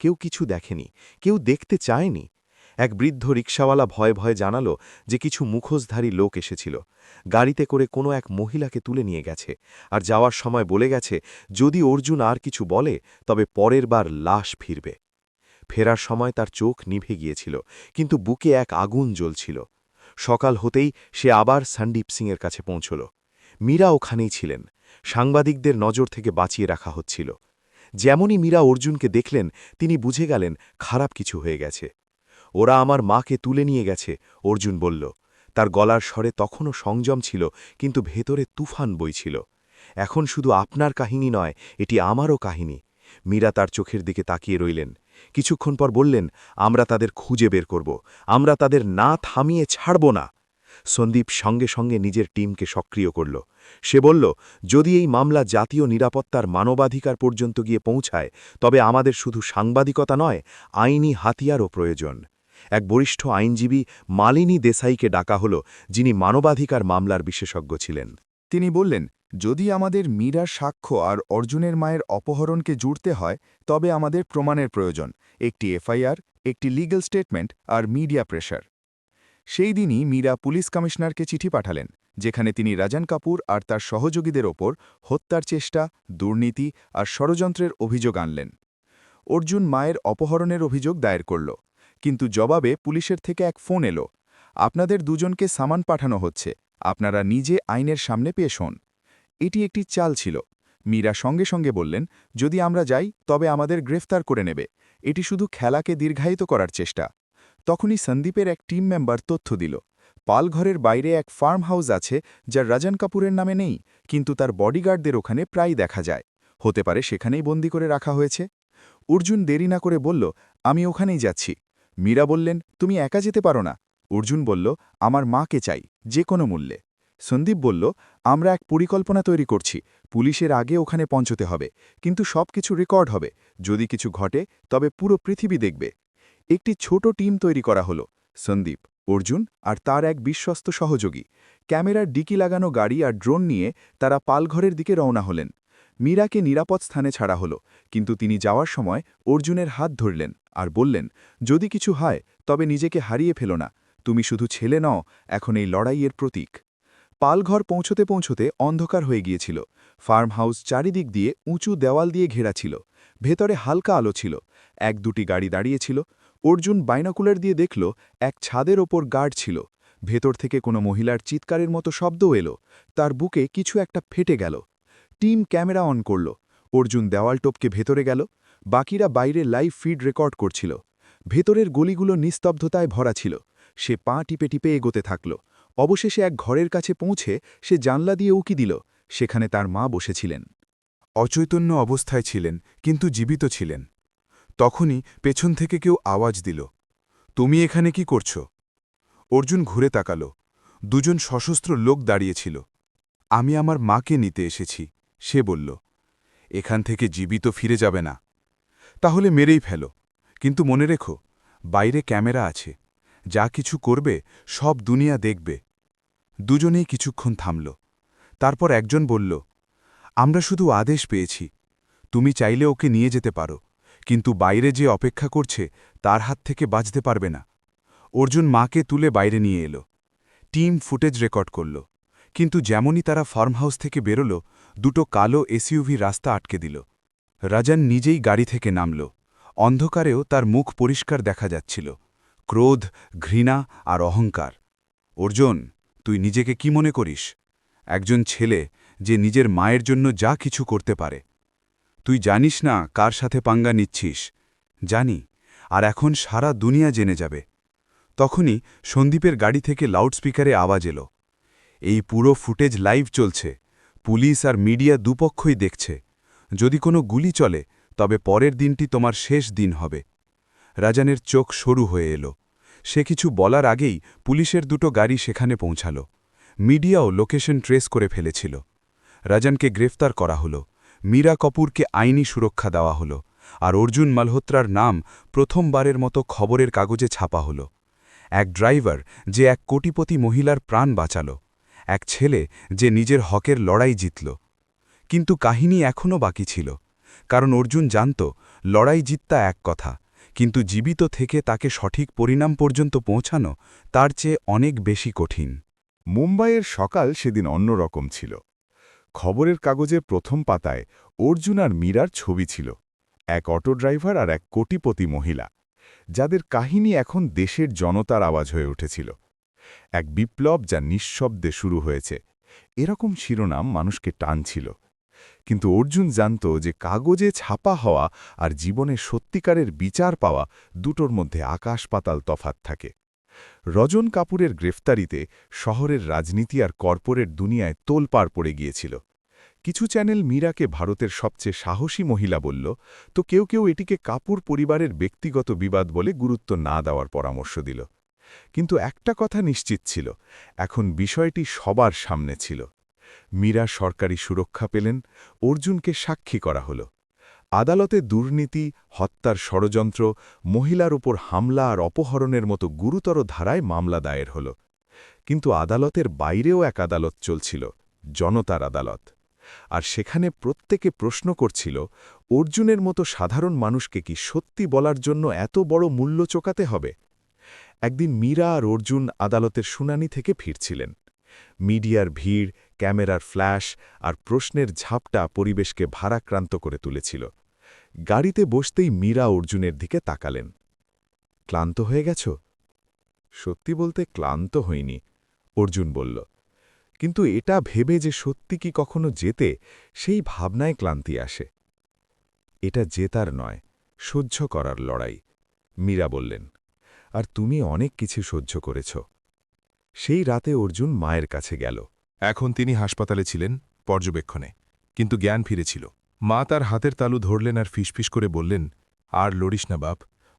কেউ কিছু দেখেনি, কেউ দেখতে চায়নি। এক বৃদ্ধ রিকশাওয়ালা ভয়ে ভয়ে জানালো যে কিছু মুখোশধারী লোক এসেছিল, গাড়িতে করে কোনো এক মহিলাকে তুলে নিয়ে গেছে, আর যাওয়ার সময় বলে গেছে যদি অর্জুন আর কিছু বলে তবে পরের বার লাশ ফিরবে। ফেরার সময় তার চোখ নিভে গিয়েছিল, কিন্তু বুকে এক আগুন জ্বলছিল। সকাল হতেই সে আবার সন্দীপ সিংয়ের কাছে পৌঁছল। মীরা ওখানেই ছিলেন, সাংবাদিকদের নজর থেকে বাঁচিয়ে রাখা হচ্ছিল। যেমনই মীরা অর্জুনকে দেখলেন, তিনি বুঝে গেলেন খারাপ কিছু হয়ে গেছে। ওরা আমার মাকে তুলে নিয়ে গেছে, অর্জুন বলল। তার গলার স্বরে তখনও সংযম ছিল, কিন্তু ভেতরে তুফান বইছিল। এখন শুধু আপনার কাহিনী নয়, এটি আমারও কাহিনী। মীরা তার চোখের দিকে তাকিয়ে রইলেন। কিছুক্ষণ পর বললেন, আমরা তাদের খুঁজে বের করব, আমরা তাদের না থামিয়ে ছাড়ব না। সন্দীপ সঙ্গে সঙ্গে নিজের টিমকে সক্রিয় করল। সে বলল, যদি এই মামলা জাতীয় নিরাপত্তার মানবাধিকার পর্যন্ত গিয়ে পৌঁছায়, তবে আমাদের শুধু সাংবাদিকতা নয়, আইনি হাতিয়ারও প্রয়োজন। এক বরিষ্ঠ আইনজীবী মালিনী দেসাইকে ডাকা হল, যিনি মানবাধিকার মামলার বিশেষজ্ঞ ছিলেন। তিনি বললেন, যদি আমাদের মীরার সাক্ষ্য আর অর্জুনের মায়ের অপহরণকে জুড়তে হয়, তবে আমাদের প্রমাণের প্রয়োজন, একটি এফআইআর, একটি লিগ্যাল স্টেটমেন্ট আর মিডিয়া প্রেশার। সেই দিনই মীরা পুলিশ কমিশনারকে চিঠি পাঠালেন, যেখানে তিনি রাজন কাপুর আর তার সহযোগীদের ওপর হত্যার চেষ্টা, দুর্নীতি আর ষড়যন্ত্রের অভিযোগ আনলেন। অর্জুন মায়ের অপহরণের অভিযোগ দায়ের করল, কিন্তু জবাবে পুলিশের থেকে এক ফোন এলো, আপনাদের দুজনকে সামান পাঠানো হচ্ছে, আপনারা নিজে আইনের সামনে পেশ হন। এটি একটি চাল ছিল। মীরা সঙ্গে সঙ্গে বললেন, যদি আমরা যাই তবে আমাদের গ্রেফতার করে নেবে, এটি শুধু খেলাকে দীর্ঘায়িত করার চেষ্টা। তখনই সন্দীপের এক টিম মেম্বার তথ্য দিল, পালঘরের বাইরে এক ফার্ম হাউস আছে যা রাজন কাপুরের নামে নেই, কিন্তু তার বডিগার্ডদের ওখানে প্রায় দেখা যায়। হতে পারে সেখানেই বন্দি করে রাখা হয়েছে। অর্জুন দেরি না করে বলল, আমি ওখানেই যাচ্ছি। মীরা বললেন, তুমি একা যেতে পারো না। অর্জুন বলল, আমার মাকে চাই, যে কোনো মূল্যে। সন্দীপ বলল, আমরা এক পরিকল্পনা তৈরি করছি, পুলিশের আগে ওখানে পৌঁছতে হবে, কিন্তু সব কিছু রেকর্ড হবে, যদি কিছু ঘটে তবে পুরো পৃথিবী দেখবে। একটি ছোট টিম তৈরি করা হলো, সন্দীপ, অর্জুন আর তার এক বিশ্বস্ত সহযোগী। ক্যামেরার ডিকি লাগানো গাড়ি আর ড্রোন নিয়ে তারা পালঘরের দিকে রওনা হলেন। মীরাকে নিরাপদ স্থানে ছাড়া হলো, কিন্তু তিনি যাওয়ার সময় অর্জুনের হাত ধরলেন আর বললেন, যদি কিছু হয় তবে নিজেকে হারিয়ে ফেলো না, তুমি শুধু ছেলে নও, এখন এই লড়াইয়ের প্রতীক। পালঘর পৌঁছতে পৌঁছতে অন্ধকার হয়ে গিয়েছিল। ফার্ম হাউস চারিদিক দিয়ে উঁচু দেওয়াল দিয়ে ঘেরা ছিল, ভেতরে হালকা আলো ছিল, এক দুটি গাড়ি দাঁড়িয়েছিল। অর্জুন বাইনোকুলার দিয়ে দেখল, এক ছাদের ওপর গার্ড ছিল। ভেতর থেকে কোনো মহিলার চিৎকারের মতো শব্দও এলো, তার বুকে কিছু একটা ফেটে গেল। টিম ক্যামেরা অন করল। অর্জুন দেওয়াল টপকে ভেতরে গেল, বাকিরা বাইরে লাইভ ফিড রেকর্ড করছিল। ভেতরের গলিগুলো নিস্তব্ধতায় ভরা ছিল। সে পা টিপে টিপে এগোতে থাকল। অবশেষে এক ঘরের কাছে পৌঁছে সে জানলা দিয়ে উকি দিল, সেখানে তার মা বসেছিলেন। অচৈতন্য অবস্থায় ছিলেন, কিন্তু জীবিত ছিলেন। তখনই পেছন থেকে কেউ আওয়াজ দিল, তুমি এখানে কি করছ? অর্জুন ঘুরে তাকাল। দুজন সশস্ত্র লোক দাঁড়িয়েছিল। আমি আমার মাকে নিতে এসেছি, সে বলল। এখান থেকে জীবিত ফিরে যাবে না। তাহলে মেরেই ফেলো, কিন্তু মনে রেখো, বাইরে ক্যামেরা আছে, যা কিছু করবে সব দুনিয়া দেখবে। দুজনেই কিছুক্ষণ থামল। তারপর একজন বলল, আমরা শুধু আদেশ পেয়েছি, তুমি চাইলে ওকে নিয়ে যেতে পারো, কিন্তু বাইরে যে অপেক্ষা করছে তার হাত থেকে বাঁচতে পারবে না। অর্জুন মাকে তুলে বাইরে নিয়ে এলো। টিম ফুটেজ রেকর্ড করল, কিন্তু যেমনই তারা ফার্ম হাউস থেকে বেরোল, দুটো কালো এসইউভি রাস্তা আটকে দিল। রাজান নিজেই গাড়ি থেকে নামল। অন্ধকারেও তার মুখ পরিষ্কার দেখা যাচ্ছিল, ক্রোধ, ঘৃণা আর অহংকার। অর্জুন, তুই নিজেকে কি মনে করিস? একজন ছেলে যে নিজের মায়ের জন্য যা কিছু করতে পারে। তুই জানিস না কার সাথে পাঙ্গা নিচ্ছিস। জানি, আর এখন সারা দুনিয়া জেনে যাবে। তখনই সন্দীপের গাড়ি থেকে লাউডস্পিকারে আওয়াজ এলো, এই পুরো ফুটেজ লাইভ চলছে, পুলিশ আর মিডিয়া দুপক্ষই দেখছে। যদি কোনো গুলি চলে তবে পরের দিনটি তোমার শেষ দিন হবে। রাজানের চোখ সরু হয়ে এলো। সে কিছু বলার আগেই পুলিশের দুটো গাড়ি সেখানে পৌঁছাল। মিডিয়াও লোকেশন ট্রেস করে ফেলেছিল। রাজানকে গ্রেফতার করা হলো, মীরা কপুরকে আইনি সুরক্ষা দেওয়া হলো, আর অর্জুন মালহোত্রার নাম প্রথমবারের মতো খবরের কাগজে ছাপা হলো। এক ড্রাইভার যে এক কোটিপতি মহিলার প্রাণ বাঁচাল, এক ছেলে যে নিজের হকের লড়াই জিতল। কিন্তু কাহিনী এখনও বাকি ছিল, কারণ অর্জুন জানত লড়াই জিততা এক কথা, কিন্তু জীবিত থেকে তাকে সঠিক পরিণাম পর্যন্ত পৌঁছানো তার চেয়ে অনেক বেশি কঠিন। মুম্বাইয়ের সকাল সেদিন অন্যরকম ছিল। খবরের কাগজের প্রথম পাতায় অর্জুন আর মীরার ছবি ছিল, এক অটো ড্রাইভার আর এক কোটিপতি মহিলা, যাদের কাহিনী এখন দেশের জনতার আওয়াজ হয়ে উঠেছিল। এক বিপ্লব যা নিঃশব্দে শুরু হয়েছে, এরকম শিরোনাম মানুষকে টানছিল। কিন্তু অর্জুন জানত যে কাগজে ছাপা হওয়া আর জীবনে সত্যিকারের বিচার পাওয়া দুটোর মধ্যে আকাশ পাতাল তফাৎ থাকে। রজন কাপুরের গ্রেফতারিতে শহরের রাজনীতি আর কর্পোরেট দুনিয়ায় তোলপাড় পড়ে গিয়েছিল। কিছু চ্যানেল মীরাকে ভারতের সবচেয়ে সাহসী মহিলা বলল, তো কেউ কেউ এটিকে কাপুর পরিবারের ব্যক্তিগত বিবাদ বলে গুরুত্ব না দেওয়ার পরামর্শ দিল। কিন্তু একটা কথা নিশ্চিত ছিল, এখন বিষয়টি সবার সামনে ছিল। মীরা সরকারি সুরক্ষা পেলেন, অর্জুনকে সাক্ষী করা হল। আদালতে দুর্নীতি, হত্যার ষড়যন্ত্র, মহিলার উপর হামলা আর অপহরণের মতো গুরুতর ধারায় মামলা দায়ের হল। কিন্তু আদালতের বাইরেও এক আদালত চলছিল, জনতার আদালত। আর সেখানে প্রত্যেকে প্রশ্ন করছিল, অর্জুনের মতো সাধারণ মানুষকে কি সত্যি বলার জন্য এত বড় মূল্য চোকাতে হবে? একদিন মীরা আর অর্জুন আদালতের শুনানি থেকে ফিরছিলেন। মিডিয়ার ভিড়, ক্যামেরার ফ্ল্যাশ আর প্রশ্নের ঝাপটা পরিবেশকে ভারাক্রান্ত করে তুলেছিল। গাড়িতে বসতেই মীরা অর্জুনের দিকে তাকালেন। ক্লান্ত হয়ে গেছ? সত্যি বলতে ক্লান্ত হইনি, অর্জুন বলল। কিন্তু এটা ভেবে যে সত্যি কি কখনো জেতে, সেই ভাবনায় ক্লান্তি আসে। এটা জেতার নয়, সহ্য করার লড়াই, মীরা বললেন। আর তুমি অনেক কিছু সহ্য করেছ। সেই রাতে অর্জুন মায়ের কাছে গেল। এখন তিনি হাসপাতালে ছিলেন, পর্যবেক্ষণে, কিন্তু জ্ঞান ফিরেছিল। মা তার হাতের তালু ধরলেন আর ফিসফিস করে বললেন, আর লড়িস না বাপ,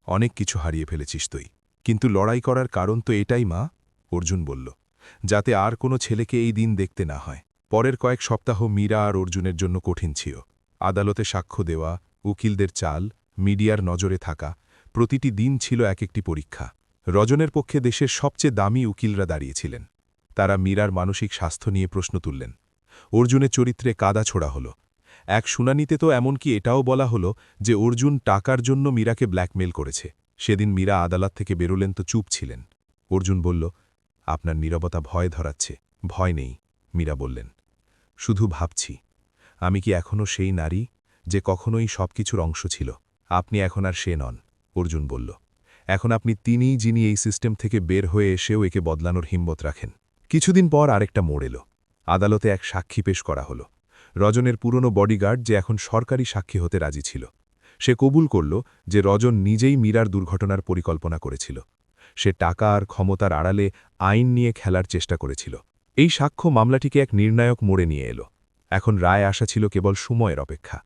অনেক কিছু হারিয়ে ফেলেছিস তুই। কিন্তু লড়াই করার কারণ তো এটাই মা, অর্জুন বলল, যাতে আর কোনো ছেলেকে এই দিন দেখতে না হয়। পরের কয়েক সপ্তাহ মীরা আর অর্জুনের জন্য কঠিন ছিল। আদালতে সাক্ষ্য দেওয়া, উকিলদের চাল, মিডিয়ার নজরে থাকা, প্রতিটি দিন ছিল এক একটি পরীক্ষা। রজনের পক্ষে দেশের সবচেয়ে দামি উকিলরা দাঁড়িয়েছিলেন। তারা মীরার মানসিক স্বাস্থ্য নিয়ে প্রশ্ন তুললেন। অর্জুনের চরিত্রে কাদা ছোড়া হল। এক শুনানিতে তো এমনকি এটাও বলা হলো যে অর্জুন টাকার জন্য মীরাকে ব্ল্যাকমেল করেছে। সেদিন মীরা আদালত থেকে বেরোলেন তো চুপ ছিলেন। অর্জুন বলল, আপনার নীরবতা ভয় ধরাচ্ছে। ভয় নেই, মীরা বললেন। শুধু ভাবছি, আমি কি এখনও সেই নারী যে কখনোই সবকিছুর অংশ ছিল? আপনি এখন আর সে নন, অর্জুন বলল। এখন আপনি তিনিই যিনি এই সিস্টেম থেকে বের হয়ে এসেও একে বদলানোর হিম্মত রাখেন। কিছুদিন পর আরেকটা মোড় এলো। আদালতে এক সাক্ষী পেশ করা হলো। রজনের পুরনো বডিগার্ড, যে এখন সরকারি সাক্ষী হতে রাজি ছিল। সে কবুল করল যে রজন নিজেই মীরার দুর্ঘটনার পরিকল্পনা করেছিল। সে টাকা আর ক্ষমতার আড়ালে আইন নিয়ে খেলার চেষ্টা করেছিল। এই সাক্ষ্য মামলাটিকে এক নির্ণায়ক মোড়ে নিয়ে এলো। এখন রায় আসা ছিল কেবল সময়ের অপেক্ষা।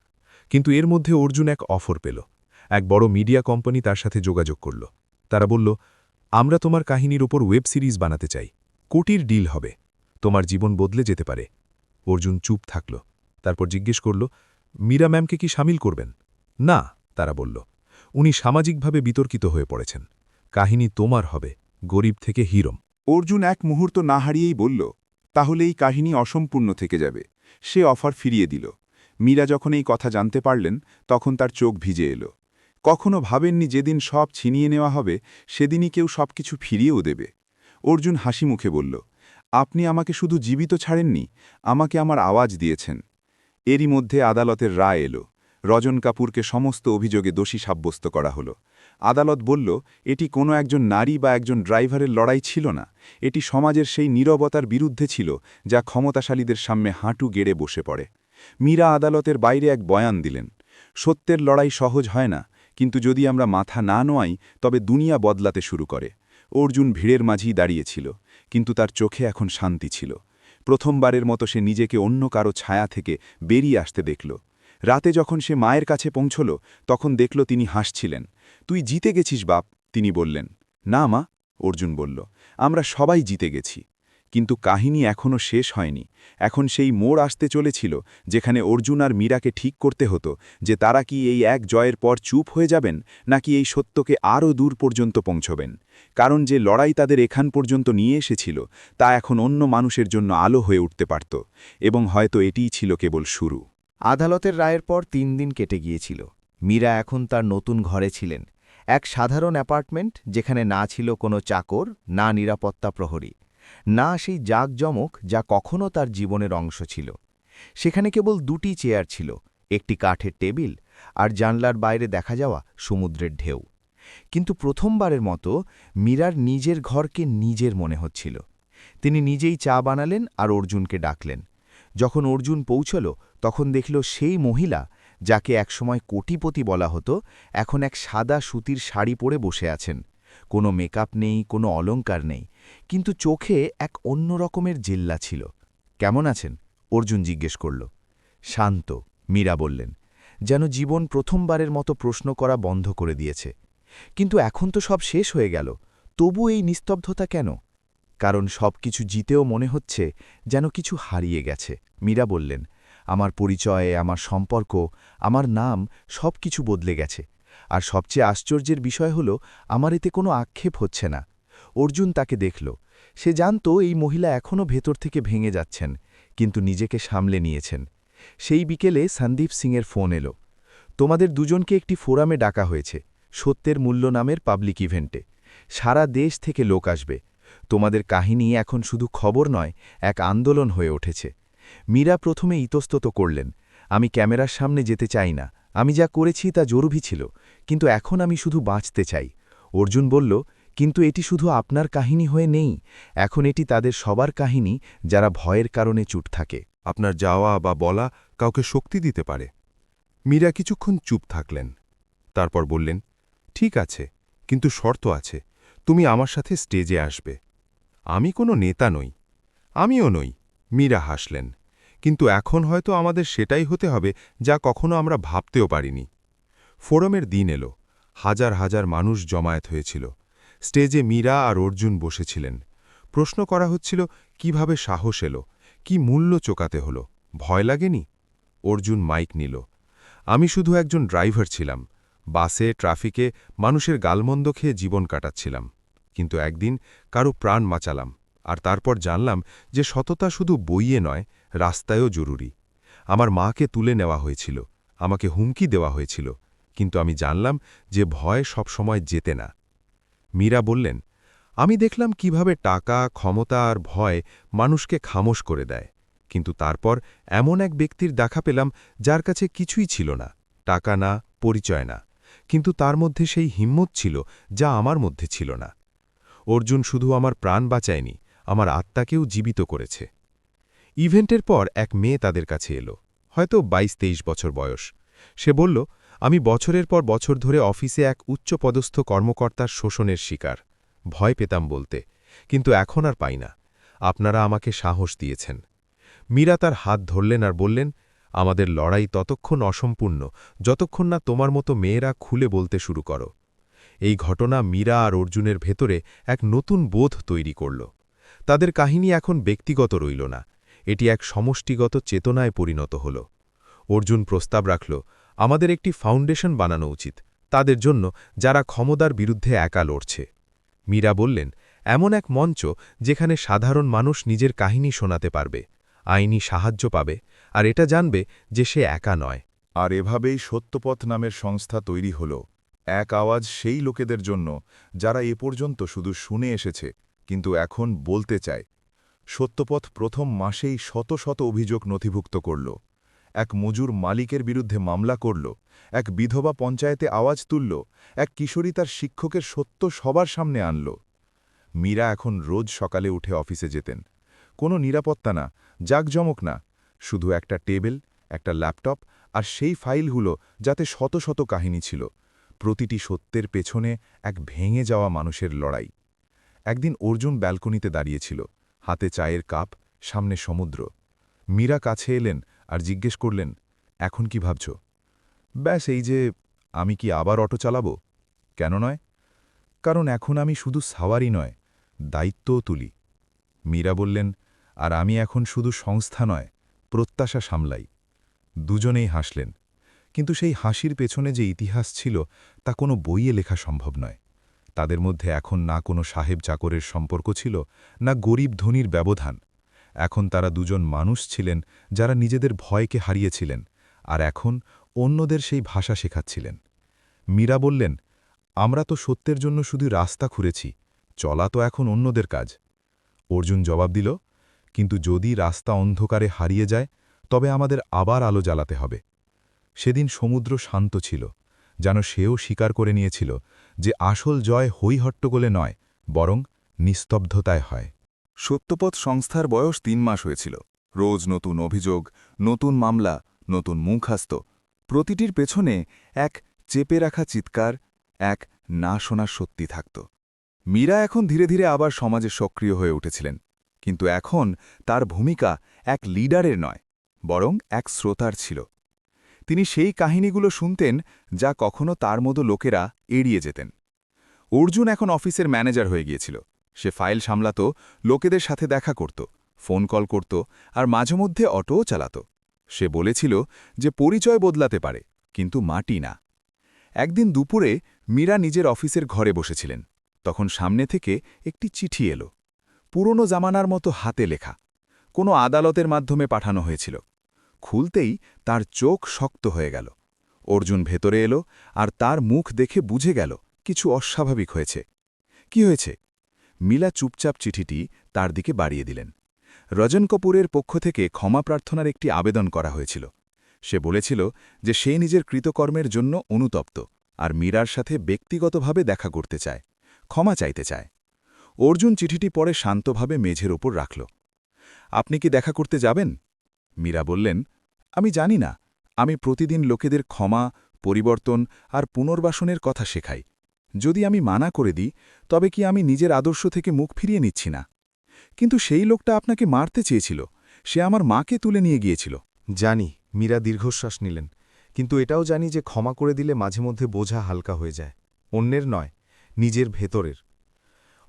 কিন্তু এর মধ্যে অর্জুন এক অফার পেল। এক বড় মিডিয়া কোম্পানি তার সাথে যোগাযোগ করল। তারা বলল, আমরা তোমার কাহিনীর ওপর ওয়েব সিরিজ বানাতে চাই। কোটির ডিল হবে, তোমার জীবন বদলে যেতে পারে। অর্জুন চুপ থাকল। তারপর জিজ্ঞেস করল, মীরা ম্যামকে কি সামিল করবেন? না, তারা বলল, উনি সামাজিকভাবে বিতর্কিত হয়ে পড়েছেন। কাহিনী তোমার হবে, গরিব থেকে হিরম। অর্জুন এক মুহূর্ত না হারিয়েই বলল, তাহলে এই কাহিনী অসম্পূর্ণ থেকে যাবে। সে অফার ফিরিয়ে দিল। মীরা যখন এই কথা জানতে পারলেন, তখন তার চোখ ভিজে এলো। কখনো ভাবেননি যেদিন সব ছিনিয়ে নেওয়া হবে সেদিনই কেউ সবকিছু ফিরিয়েও দেবে। অর্জুন হাসি মুখে বলল, আপনি আমাকে শুধু জীবিত ছাড়েননি, আমাকে আমার আওয়াজ দিয়েছেন। এরই মধ্যে আদালতের রায় এলো। রজন কাপুরকে সমস্ত অভিযোগে দোষী সাব্যস্ত করা হলো। আদালত বলল, এটি কোনো একজন নারী বা একজন ড্রাইভারের লড়াই ছিল না, এটি সমাজের সেই নীরবতার বিরুদ্ধে ছিল যা ক্ষমতাশালীদের সামনে হাঁটু গেড়ে বসে পড়ে। মীরা আদালতের বাইরে এক বয়ান দিলেন, সত্যের লড়াই সহজ হয় না, কিন্তু যদি আমরা মাথা না নোয়াই তবে দুনিয়া বদলাতে শুরু করে। অর্জুন ভিড়ের মাঝেই দাঁড়িয়েছিল, কিন্তু তার চোখে এখন শান্তি ছিল। প্রথমবারের মতো সে নিজেকে অন্য কারো ছায়া থেকে বেরিয়ে আসতে দেখল। রাতে যখন সে মায়ের কাছে পৌঁছল তখন দেখল তিনি হাসছিলেন। তুই জিতে গেছিস বাপ, তিনি বললেন। না মা, অর্জুন বলল, আমরা সবাই জিতে গেছি। কিন্তু কাহিনী এখনও শেষ হয়নি। এখন সেই মোড় আসতে চলেছিল যেখানে অর্জুন আর মীরাকে ঠিক করতে হতো যে তারা কি এই এক জয়ের পর চুপ হয়ে যাবেন নাকি এই সত্যকে আরও দূর পর্যন্ত পৌঁছবেন। কারণ যে লড়াই তাদের এখান পর্যন্ত নিয়ে এসেছিল তা এখন অন্য মানুষের জন্য আলো হয়ে উঠতে পারত, এবং হয়তো এটিই ছিল কেবল শুরু। আদালতের রায়ের পর ৩ দিন কেটে গিয়েছিল। মীরা এখন তার নতুন ঘরে ছিলেন, এক সাধারণ অ্যাপার্টমেন্ট যেখানে না ছিল কোনো চাকর, না নিরাপত্তা প্রহরী, না সেই জাঁকজমক যা কখনো তার জীবনের অংশ ছিল। সেখানে কেবল 2টি চেয়ার ছিল, একটি কাঠের টেবিল আর জানলার বাইরে দেখা যাওয়া সমুদ্রের ঢেউ। কিন্তু প্রথমবারের মতো মীরার নিজের ঘরকে নিজের মনে হচ্ছিল। তিনি নিজেই চা বানালেন আর অর্জুনকে ডাকলেন। যখন অর্জুন পৌঁছল তখন দেখল সেই মহিলা যাকে একসময় কোটিপতি বলা হতো এখন এক সাদা সুতির শাড়ি পরে বসে আছেন। কোনো মেকআপ নেই, কোনো অলংকার নেই, কিন্তু চোখে এক অন্য রকমের জেল্লা ছিল। কেমন আছেন? অর্জুন জিজ্ঞেস করল। শান্ত, মীরা বললেন, যেন জীবন প্রথমবারের মতো প্রশ্ন করা বন্ধ করে দিয়েছে। কিন্তু এখন তো সব শেষ হয়ে গেল, তবু এই নিস্তব্ধতা কেন? কারণ সবকিছু জিতেও মনে হচ্ছে যেন কিছু হারিয়ে গেছে। মীরা বললেন, আমার পরিচয়, আমার সম্পর্ক, আমার নাম সবকিছু বদলে গেছে। আর সবচেয়ে আশ্চর্যের বিষয় হল আমার এতে কোনো আক্ষেপ হচ্ছে না। অর্জুন তাকে দেখল। সে জানত এই মহিলা এখনও ভেতর থেকে ভেঙে যাচ্ছেন, কিন্তু নিজেকে সামলে নিয়েছেন। সেই বিকেলে সন্দীপ সিংয়ের ফোন এলো। তোমাদের দুজনকে একটি ফোরামে ডাকা হয়েছে, সত্যের মূল্য নামের পাবলিক ইভেন্টে। সারা দেশ থেকে লোক আসবে। তোমাদের কাহিনী এখন শুধু খবর নয়, এক আন্দোলন হয়ে উঠেছে। মীরা প্রথমে ইতস্তত করলেন, আমি ক্যামেরার সামনে যেতে চাই না, আমি যা করেছি তা জরুরি ছিল, কিন্তু এখন আমি শুধু বাঁচতে চাই। অর্জুন বলল, কিন্তু এটি শুধু আপনার কাহিনী হয়ে নেই, এখন এটি তাদের সবার কাহিনী যারা ভয়ের কারণে চুপ থাকে। আপনার যাওয়া বা বলা কাউকে শক্তি দিতে পারে। মীরা কিছুক্ষণ চুপ থাকলেন, তারপর বললেন, ঠিক আছে, কিন্তু শর্ত আছে, তুমি আমার সাথে স্টেজে আসবে। আমি কোনো নেতা নই। আমিও নই। মীরা হাসলেন, কিন্তু এখন হয়তো আমাদের সেটাই হতে হবে যা কখনো আমরা ভাবতেও পারিনি। ফোরামের দিন এলো, হাজার হাজার মানুষ জমায়েত হয়েছিল। স্টেজে মীরা আর অর্জুন বসেছিলেন। প্রশ্ন করা হচ্ছিল, কিভাবে সাহস এলো, কি মূল্য চোকাতে হলো, ভয় লাগেনি? অর্জুন মাইক নিল, আমি শুধু একজন ড্রাইভার ছিলাম, বাসে, ট্রাফিকে মানুষের গালমন্দ খেয়ে জীবন কাটাচ্ছিলাম। কিন্তু একদিন কারো প্রাণ বাঁচালাম, আর তারপর জানলাম যে সততা শুধু বইয়ে নয়, রাস্তায়ও জরুরি। আমার মাকে তুলে নেওয়া হয়েছিল, আমাকে হুমকি দেওয়া হয়েছিল, কিন্তু আমি জানলাম যে ভয় সব সময় জেতে না। মীরা বললেন, আমি দেখলাম কিভাবে টাকা, ক্ষমতা আর ভয় মানুষকে খামোশ করে দেয়। কিন্তু তারপর এমন এক ব্যক্তির দেখা পেলাম যার কাছে কিছুই ছিল না, টাকা না, পরিচয় না, কিন্তু তার মধ্যে সেই হিম্মত ছিল যা আমার মধ্যে ছিল না। অর্জুন শুধু আমার প্রাণ বাঁচায়নি, আমার আত্মাকেও জীবিত করেছে। ইভেন্টের পর এক মেয়ে তাদের কাছে এলো, হয়তো 22-23 বছর বয়স। সে বলল, আমি বছরের পর বছর ধরে অফিসে এক উচ্চপদস্থ কর্মকর্তার শোষণের শিকার। ভয় পেতাম বলতে, কিন্তু এখন আর পাই না। আপনারা আমাকে সাহস দিয়েছেন। মীরা তার হাত ধরলেন আর বললেন, আমাদের লড়াই ততক্ষণ অসম্পূর্ণ যতক্ষণ না তোমার মতো মেয়েরা খুলে বলতে শুরু করো। এই ঘটনা মীরা আর অর্জুনের ভেতরে এক নতুন বোধ তৈরি করল। তাদের কাহিনী এখন ব্যক্তিগত রইল না, এটি এক সমষ্টিগত চেতনায় পরিণত হল। অর্জুন প্রস্তাব রাখল, আমাদের একটি ফাউন্ডেশন বানানো উচিত, তাদের জন্য যারা ক্ষমতার বিরুদ্ধে একা লড়ছে। মীরা বললেন, এমন এক মঞ্চ যেখানে সাধারণ মানুষ নিজের কাহিনী শোনাতে পারবে, আইনি সাহায্য পাবে, আর এটা জানবে যে সে একা নয়। আর এভাবেই সত্যপথ নামের সংস্থা তৈরি হল, এক আওয়াজ সেই লোকেদের জন্য যারা এ পর্যন্ত শুধু শুনে এসেছে কিন্তু এখন বলতে চায়। সত্যপথ প্রথম মাসেই শত শত অভিযোগ নথিভুক্ত করল। এক মজুর মালিকের বিরুদ্ধে মামলা করল, এক বিধবা পঞ্চায়েতে আওয়াজ তুলল, এক কিশোরী তার শিক্ষকের সত্য সবার সামনে আনল। মীরা এখন রোজ সকালে উঠে অফিসে যেতেন। কোনো নিরাপত্তা না, জাঁকজমক না, শুধু একটা টেবিল, একটা ল্যাপটপ আর সেই ফাইলগুলো যাতে শত শত কাহিনী ছিল, প্রতিটি সত্যের পেছনে এক ভেঙে যাওয়া মানুষের লড়াই। একদিন অর্জুন ব্যালকনিতে দাঁড়িয়েছিল, হাতে চায়ের কাপ, সামনে সমুদ্র। মীরা কাছে এলেন আর জিজ্ঞেস করলেন, এখন কি ভাবছ? ব্যাস এই যে, আমি কি আবার অটো চালাবো? কেন নয়? কারণ এখন আমি শুধু সাওয়ারি নয়, দায়িত্বও তুলি। মীরা বললেন, আর আমি এখন শুধু সংস্থা নয়, প্রত্যাশা সামলাই। দুজনেই হাসলেন, কিন্তু সেই হাসির পেছনে যে ইতিহাস ছিল তা কোনো বইয়ে লেখা সম্ভব নয়। তাদের মধ্যে এখন না কোনো সাহেব চাকরের সম্পর্ক ছিল, না গরিব ধনীর ব্যবধান। এখন তারা দুজন মানুষ ছিলেন যারা নিজেদের ভয়কে হারিয়েছিলেন, আর এখন অন্যদের সেই ভাষা শেখাচ্ছিলেন। মীরা বললেন, আমরা তো সত্যের জন্য শুধু রাস্তা খুঁড়েছি, চলা তো এখন অন্যদের কাজ। অর্জুন জবাব দিল, কিন্তু যদি রাস্তা অন্ধকারে হারিয়ে যায়, তবে আমাদের আবার আলো জ্বালাতে হবে। সেদিন সমুদ্র শান্ত ছিল, যেন সেও স্বীকার করে নিয়েছিল যে আসল জয় হইহট্টগোলে নয়, বরং নিস্তব্ধতায় হয়। সত্যপথ সংস্থার বয়স ৩ মাস হয়েছিল। রোজ নতুন অভিযোগ, নতুন মামলা, নতুন মুখ আসত। প্রতিটির পেছনে এক চেপে রাখা চিৎকার, এক না শোনার সত্যি থাকত। মীরা এখন ধীরে ধীরে আবার সমাজে সক্রিয় হয়ে উঠেছিলেন, কিন্তু এখন তার ভূমিকা এক লিডারের নয়, বরং এক শ্রোতার ছিল। তিনি সেই কাহিনীগুলো শুনতেন যা কখনো তার মতো লোকেরা এড়িয়ে যেতেন। অর্জুন এখন অফিসের ম্যানেজার হয়ে গিয়েছিল। সে ফাইল সামলাত, লোকেদের সাথে দেখা করত, ফোন কল করত, আর মাঝেমধ্যে অটোও চালাত। সে বলেছিল যে পরিচয় বদলাতে পারে, কিন্তু মাটি না। একদিন দুপুরে মীরা নিজের অফিসের ঘরে বসেছিলেন। তখন সামনে থেকে একটি চিঠি এলো, পুরনো জামানার মতো হাতে লেখা, কোনো আদালতের মাধ্যমে পাঠানো হয়েছিল। খুলতেই তার চোখ শক্ত হয়ে গেল। অর্জুন ভেতরে এলো, আর তার মুখ দেখে বুঝে গেল কিছু অস্বাভাবিক হয়েছে। কি হয়েছে? মীরা চুপচাপ চিঠিটি তার দিকে বাড়িয়ে দিলেন। রজন কপুরের পক্ষ থেকে ক্ষমা প্রার্থনার একটি আবেদন করা হয়েছিল। সে বলেছিল যে সে নিজের কৃতকর্মের জন্য অনুতপ্ত, আর মীরার সাথে ব্যক্তিগতভাবে দেখা করতে চায়, ক্ষমা চাইতে চায়। অর্জুন চিঠিটি পরে শান্তভাবে মেঝের ওপর রাখল। আপনি কি দেখা করতে যাবেন? মীরা বললেন, আমি জানি না। আমি প্রতিদিন লোকেদের ক্ষমা, পরিবর্তন আর পুনর্বাসনের কথা শেখাই। যদি আমি মানা করে দিই, তবে কি আমি নিজের আদর্শ থেকে মুখ ফিরিয়ে নিচ্ছি না? কিন্তু সেই লোকটা আপনাকে মারতে চেয়েছিল, সে আমার মাকে তুলে নিয়ে গিয়েছিল। জানি, মীরা দীর্ঘশ্বাস নিলেন, কিন্তু এটাও জানি যে ক্ষমা করে দিলে মাঝে মধ্যে বোঝা হালকা হয়ে যায়, অন্যের নয়, নিজের ভেতরের।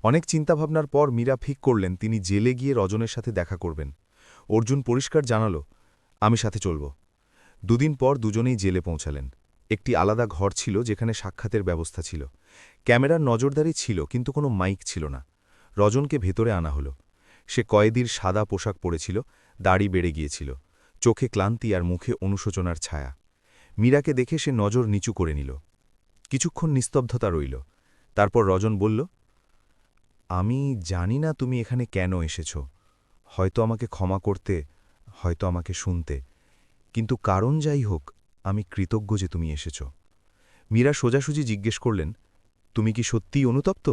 অনেক চিন্তাভাবনার পর মীরা ঠিক করলেন তিনি জেলে গিয়ে রজনের সাথে দেখা করবেন। অর্জুন পরিষ্কার জানালো, আমি সাথে চলব। দুদিন পর দুজনেই জেলে পৌঁছালেন। একটি আলাদা ঘর ছিল যেখানে সাক্ষাতের ব্যবস্থা ছিল। ক্যামেরার নজরদারি ছিল, কিন্তু কোনো মাইক ছিল না। রজনকে ভেতরে আনা হলো। সে কয়েদির সাদা পোশাক পরেছিল, দাড়ি বেড়ে গিয়েছিল, চোখে ক্লান্তি আর মুখে অনুশোচনার ছায়া। মীরাকে দেখে সে নজর নিচু করে নিল। কিছুক্ষণ নিস্তব্ধতা রইল। তারপর রজন বলল, আমি জানি না তুমি এখানে কেন এসেছ, হয়তো আমাকে ক্ষমা করতে, হয়তো আমাকে শুনতে, কিন্তু কারণ যাই হোক, আমি কৃতজ্ঞ যে তুমি এসেছ। মীরা সোজাসুজি জিজ্ঞেস করলেন, তুমি কি সত্যিই অনুতপ্ত,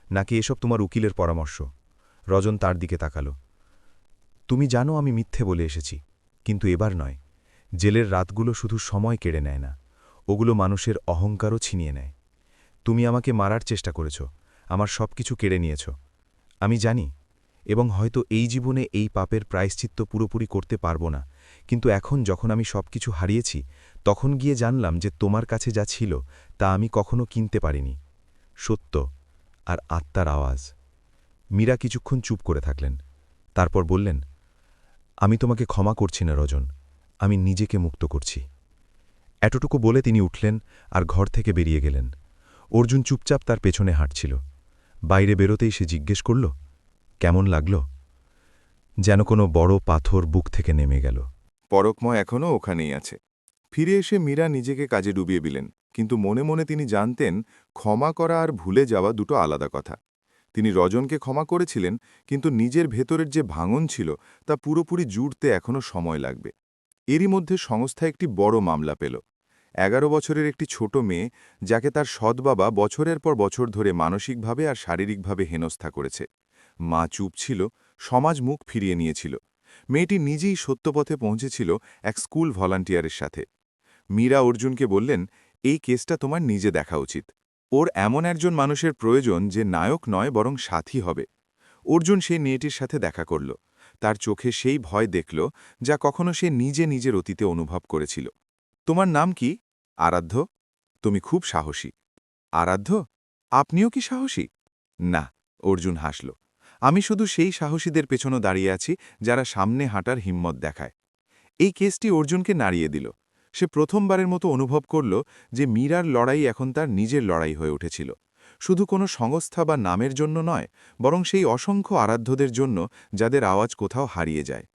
নাকি এসব তোমার উকিলের পরামর্শ? রজন তার দিকে তাকাল। তুমি জানো আমি মিথ্যে বলে এসেছি, কিন্তু এবার নয়। জেলের রাতগুলো শুধু সময় কেড়ে নেয় না, ওগুলো মানুষের অহংকারও ছিনিয়ে নেয়। তুমি আমাকে মারার চেষ্টা করেছ, আমার সব কিছু কেড়ে নিয়েছ। আমি জানি, এবং হয়তো এই জীবনে এই পাপের প্রায়শ্চিত্ত পুরোপুরি করতে পারব না, কিন্তু এখন যখন আমি সব কিছু হারিয়েছি, তখন গিয়ে জানলাম যে তোমার কাছে যা ছিল তা আমি কখনো কিনতে পারিনি, সত্য আর আত্মার আওয়াজ। মীরা কিছুক্ষণ চুপ করে থাকলেন, তারপর বললেন, আমি তোমাকে ক্ষমা করছি না রজন, আমি নিজেকে মুক্ত করছি। এতটুকু বলে তিনি উঠলেন আর ঘর থেকে বেরিয়ে গেলেন। অর্জুন চুপচাপ তার পেছনে হাঁটছিল। বাইরে বেরোতেই সে জিজ্ঞেস করল, কেমন লাগল? যেন কোনো বড় পাথর বুক থেকে নেমে গেল। পরকময় এখনও ওখানেই আছে। ফিরে এসে মীরা নিজেকে কাজে ডুবিয়ে দিলেন, কিন্তু মনে মনে তিনি জানতেন ক্ষমা করা আর ভুলে যাওয়া দুটো আলাদা কথা। তিনি রজনকে ক্ষমা করেছিলেন, কিন্তু নিজের ভেতরের যে ভাঙন ছিল তা পুরোপুরি জুড়তে এখনও সময় লাগবে। এরই মধ্যে সংস্থা একটি বড় মামলা পেল। 11 বছরের একটি ছোট মেয়ে, যাকে তার সৎ বাবা বছরের পর বছর ধরে মানসিকভাবে আর শারীরিকভাবে হেনস্থা করেছে। মা চুপ ছিল, সমাজ মুখ ফিরিয়ে নিয়েছিল। মেয়েটি নিজেই সত্যপথে পৌঁছেছিল এক স্কুল ভলান্টিয়ারের সাথে। মীরা অর্জুনকে বললেন, এই কেসটা তোমার নিজে দেখা উচিত। ওর এমন একজন মানুষের প্রয়োজন যে নায়ক নয় বরং সাথী হবে। অর্জুন সেই মেয়েটির সাথে দেখা করল। তার চোখে সেই ভয় দেখল যা কখনো সে নিজে নিজের অতীতে অনুভব করেছিল। তোমার নাম কি? আরাধ্য। তুমি খুব সাহসী। আরাধ্য, আপনিও কি সাহসী? না, অর্জুন হাসল। আমি শুধু সেই সাহসীদের পেছনে দাঁড়িয়ে আছি যারা সামনে হাঁটার হিম্মত দেখায়। এই কেসটি অর্জুনকে নাড়িয়ে দিল। সে প্রথমবারের মতো অনুভব করল যে মীরার লড়াই এখন তার নিজের লড়াই হয়ে উঠেছিল, শুধু কোনো সংস্থা বা নামের জন্য নয়, বরং সেই অসংখ্য আরাধ্যদের জন্য যাদের আওয়াজ কোথাও হারিয়ে যায়।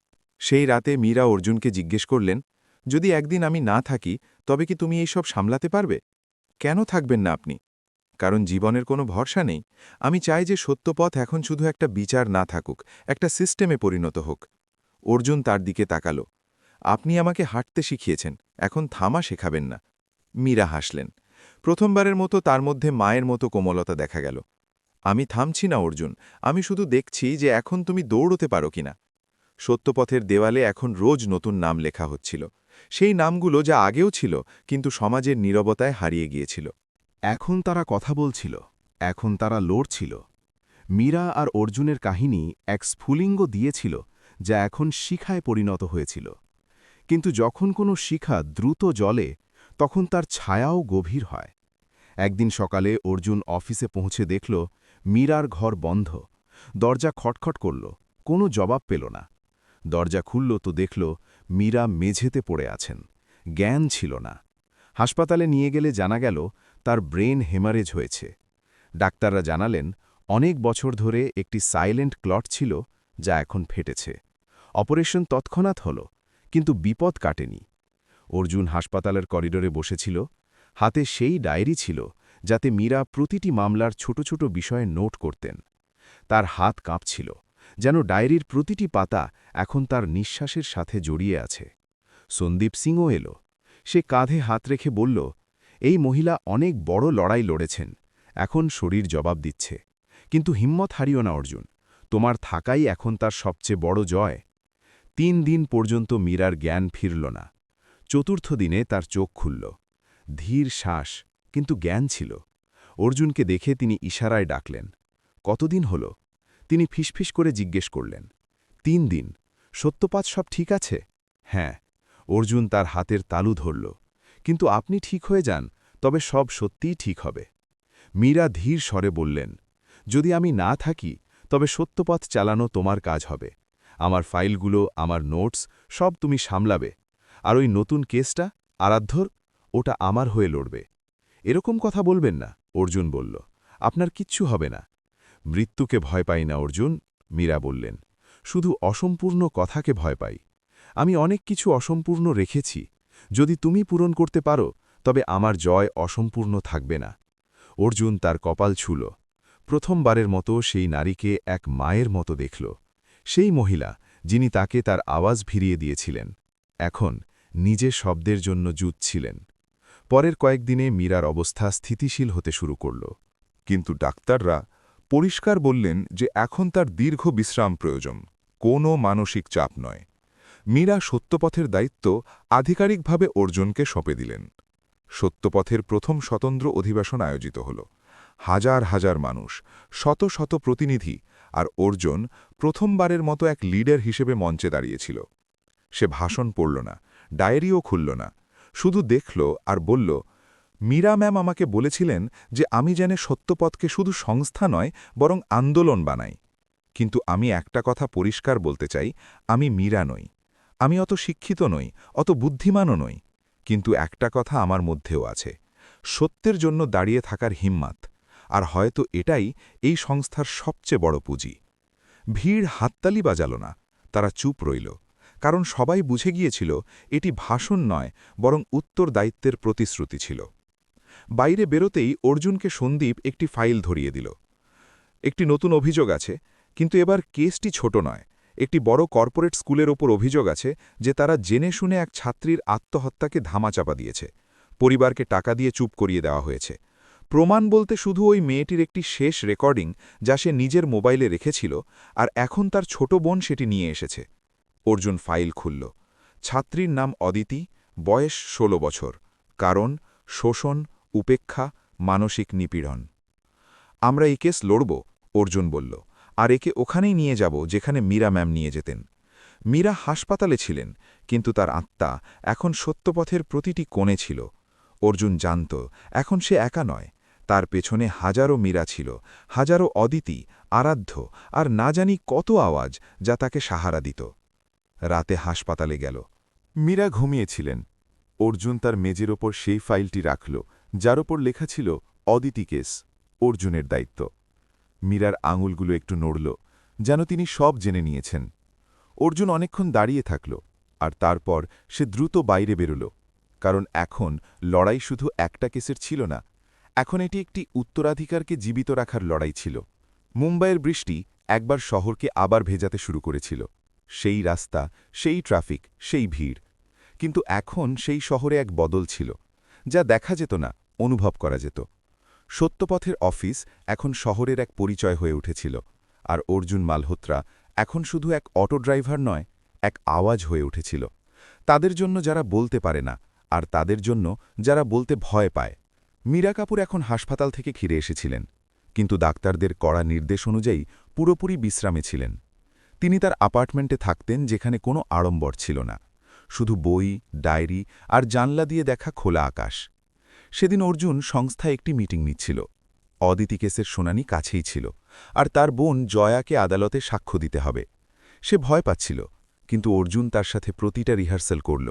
সেই রাতে মীরা অর্জুনকে জিজ্ঞেস করলেন, যদি একদিন আমি না থাকি তবে কি তুমি এইসব সামলাতে পারবে? কেন থাকবেন না আপনি? কারণ জীবনের কোনো ভরসা নেই। আমি চাই যে সত্যপথ এখন শুধু একটা বিচার না থাকুক, একটা সিস্টেমে পরিণত হোক। অর্জুন তার দিকে তাকালো। আপনি আমাকে হাঁটতে শিখিয়েছেন, এখন থামা শেখাবেন না। মীরা হাসলেন। প্রথমবারের মতো তার মধ্যে মায়ের মতো কোমলতা দেখা গেল। আমি থামছি না অর্জুন, আমি শুধু দেখছি যে এখন তুমি দৌড়তে পারো কিনা। সত্যপথের দেওয়ালে এখন রোজ নতুন নাম লেখা হচ্ছিল, সেই নামগুলো যা আগেও ছিল কিন্তু সমাজের নীরবতায় হারিয়ে গিয়েছিল। এখন তারা কথা বলছিল, এখন তারা লড়ছিল। মীরা আর অর্জুনের কাহিনী এক স্ফুলিঙ্গ দিয়েছিল যা এখন শিখায় পরিণত হয়েছিল। কিন্তু যখন কোনো শিখা দ্রুত জ্বলে তখন তার ছায়াও গভীর হয়। একদিন সকালে অর্জুন অফিসে পৌঁছে দেখল মীরার ঘর বন্ধ। দরজা খটখট করল, কোনো জবাব পেল না। দরজা খুলল তো দেখল মীরা মেঝেতে পড়ে আছেন, জ্ঞান ছিল না। হাসপাতালে নিয়ে গেলে জানা গেল তার ব্রেন হেমারেজ হয়েছে। ডাক্তাররা জানালেন অনেক বছর ধরে একটি সাইলেন্ট ক্লট ছিল যা এখন ফেটেছে। অপারেশন তৎক্ষণাৎ হল, কিন্তু বিপদ কাটেনি। অর্জুন হাসপাতালের করিডোরে বসেছিল, হাতে সেই ডায়েরি ছিল যাতে মীরা প্রতিটি মামলার ছোট ছোট বিষয়ে নোট করতেন। তার হাত কাঁপছিল, যেন ডায়েরির প্রতিটি পাতা এখন তার নিঃশ্বাসের সাথে জড়িয়ে আছে। সন্দীপ সিংও এলো। সে কাঁধে হাত রেখে বলল, এই মহিলা অনেক বড় লড়াই লড়েছেন, এখন শরীর জবাব দিচ্ছে। কিন্তু হিম্মত হারিও না অর্জুন, তোমার থাকাই এখন তার সবচেয়ে বড় জয়। 3 দিন পর্যন্ত মীরার জ্ঞান ফিরল না। চতুর্থ দিনে তার চোখ খুলল। ধীর শ্বাস, কিন্তু জ্ঞান ছিল। অর্জুনকে দেখে তিনি ইশারায় ডাকলেন। কতদিন হল? তিনি ফিসফিস করে জিজ্ঞেস করলেন। 3 দিন। সত্যপাত সব ঠিক আছে? হ্যাঁ। অর্জুন তার হাতের তালু ধরল। কিন্তু আপনি ঠিক হয়ে যান, তবে সব সত্যিই ঠিক হবে। মীরা ধীর স্বরে বললেন, যদি আমি না থাকি তবে সত্যপথ চালানো তোমার কাজ হবে। আমার ফাইলগুলো, আমার নোটস সব তুমি সামলাবে। আর ওই নতুন কেসটা, আরাধ্যর, ওটা আমার হয়ে লড়বে। এরকম কথা বলবেন না, অর্জুন বলল। আপনার কিচ্ছু হবে না। মৃত্যুকে ভয় পাই না অর্জুন, মীরা বললেন। শুধু অসম্পূর্ণ কথাকে ভয় পাই। আমি অনেক কিছু অসম্পূর্ণ রেখেছি। যদি তুমি পূরণ করতে পারো তবে আমার জয় অসম্পূর্ণ থাকবে না। অর্জুন তার কপাল ছুল। প্রথমবারের মতো সেই নারীকে এক মায়ের মতো দেখল। সেই মহিলা যিনি তাকে তার আওয়াজ ফিরিয়ে দিয়েছিলেন, এখন নিজে শব্দের জন্য জুতছিলেন। পরের কয়েকদিনে মীরার অবস্থা স্থিতিশীল হতে শুরু করল। কিন্তু ডাক্তাররা পরিষ্কার বললেন যে এখন তার দীর্ঘ বিশ্রাম প্রয়োজন, কোনো মানসিক চাপ নয়। মীরা সত্যপথের দায়িত্ব আধিকারিকভাবে অর্জুনকে সঁপে দিলেন। সত্যপথের প্রথম স্বতন্ত্র অধিবেশন আয়োজিত হল। হাজার হাজার মানুষ, শত শত প্রতিনিধি, আর অর্জুন প্রথমবারের মতো এক লিডার হিসেবে মঞ্চে দাঁড়িয়েছিল। সে ভাষণ পড়ল না, ডায়েরিও খুলল না, শুধু দেখল আর বলল, মীরা ম্যাম আমাকে বলেছিলেন যে আমি যেন সত্যপথকে শুধু সংস্থা নয় বরং আন্দোলন বানাই। কিন্তু আমি একটা কথা পরিষ্কার বলতে চাই, আমি মীরা নই। আমি অত শিক্ষিত নই, অত বুদ্ধিমানও নই। কিন্তু একটা কথা আমার মধ্যেও আছে, সত্যের জন্য দাঁড়িয়ে থাকার হিম্মত। আর হয়তো এটাই এই সংস্থার সবচেয়ে বড় পুঁজি। ভিড় হাততালি বাজাল না, তারা চুপ রইল, কারণ সবাই বুঝে গিয়েছিল এটি ভাষণ নয় বরং উত্তরদায়িত্বের প্রতিশ্রুতি ছিল। বাইরে বেরোতেই অর্জুনকে সন্দীপ একটি ফাইল ধরিয়ে দিল। একটি নতুন অভিযোগ আছে, কিন্তু এবার কেসটি ছোট নয়, একটি বড় কর্পোরেট স্কুলের ওপর অভিযোগ আছে যে তারা জেনে শুনে এক ছাত্রীর আত্মহত্যাকে ধামাচাপা দিয়েছে। পরিবারকে টাকা দিয়ে চুপ করিয়ে দেওয়া হয়েছে। প্রমাণ বলতে শুধু ওই মেয়েটির একটি শেষ রেকর্ডিং যা সে নিজের মোবাইলে রেখেছিল, আর এখন তার ছোট বোন সেটি নিয়ে এসেছে। অর্জুন ফাইল খুলল। ছাত্রীর নাম অদিতি, বয়স 16 বছর। কারণ শোষণ, উপেক্ষা, মানসিক নিপীড়ন। আমরা এই কেস লড়ব, অর্জুন বলল, আর একে ওখানেই নিয়ে যাব যেখানে মীরা ম্যাম নিয়ে যেতেন। মীরা হাসপাতালে ছিলেন, কিন্তু তার আত্মা এখন সত্যপথের প্রতিটি কোণে ছিল। অর্জুন জানত এখন সে একা নয়, তার পেছনে হাজারো মীরা ছিল, হাজারো অদিতি, আরাধ্য, আর না জানি কত আওয়াজ যা তাকে সাহারা দিত। রাতে হাসপাতালে গেল। মীরা ঘুমিয়েছিলেন। অর্জুন তার মেজের ওপর সেই ফাইলটি রাখল যার ওপর লেখা ছিল অদিতি কেস, অর্জুনের দায়িত্ব। মীরার আঙুলগুলো একটু নড়ল, যেন তিনি সব জেনে নিয়েছেন। অর্জুন অনেকক্ষণ দাঁড়িয়ে থাকল, আর তারপর সে দ্রুত বাইরে বেরোল। কারণ এখন লড়াই শুধু একটা কেসের ছিল না, এখন এটি একটি উত্তরাধিকারকে জীবিত রাখার লড়াই ছিল। মুম্বাইয়ের বৃষ্টি একবার শহরকে আবার ভেজাতে শুরু করেছিল। সেই রাস্তা, সেই ট্রাফিক, সেই ভিড়। কিন্তু এখন সেই শহরে এক বদল ছিল, যা দেখা যেত না, অনুভব করা যেত। সত্যপথের অফিস এখন শহরের এক পরিচয় হয়ে উঠেছিল, আর অর্জুন মালহোত্রা এখন শুধু এক অটো ড্রাইভার নয়, এক আওয়াজ হয়ে উঠেছিল। তাদের জন্য যারা বলতে পারে না, আর তাদের জন্য যারা বলতে ভয় পায়। মীরা কাপুর এখন হাসপাতাল থেকে ফিরে এসেছিলেন, কিন্তু ডাক্তারদের কড়া নির্দেশ অনুযায়ী পুরোপুরি বিশ্রামে ছিলেন। তিনি তার অ্যাপার্টমেন্টে থাকতেন, যেখানে কোনো আড়ম্বর ছিল না, শুধু বই, ডায়েরি আর জানলা দিয়ে দেখা খোলা আকাশ। সেদিন অর্জুন সংস্থায় একটি মিটিং নিচ্ছিল। অদিতি কেসের শুনানি কাছেই ছিল, আর তার বোন জয়াকে আদালতে সাক্ষ্য দিতে হবে। সে ভয় পাচ্ছিল, কিন্তু অর্জুন তার সাথে প্রতিটা রিহার্সাল করল,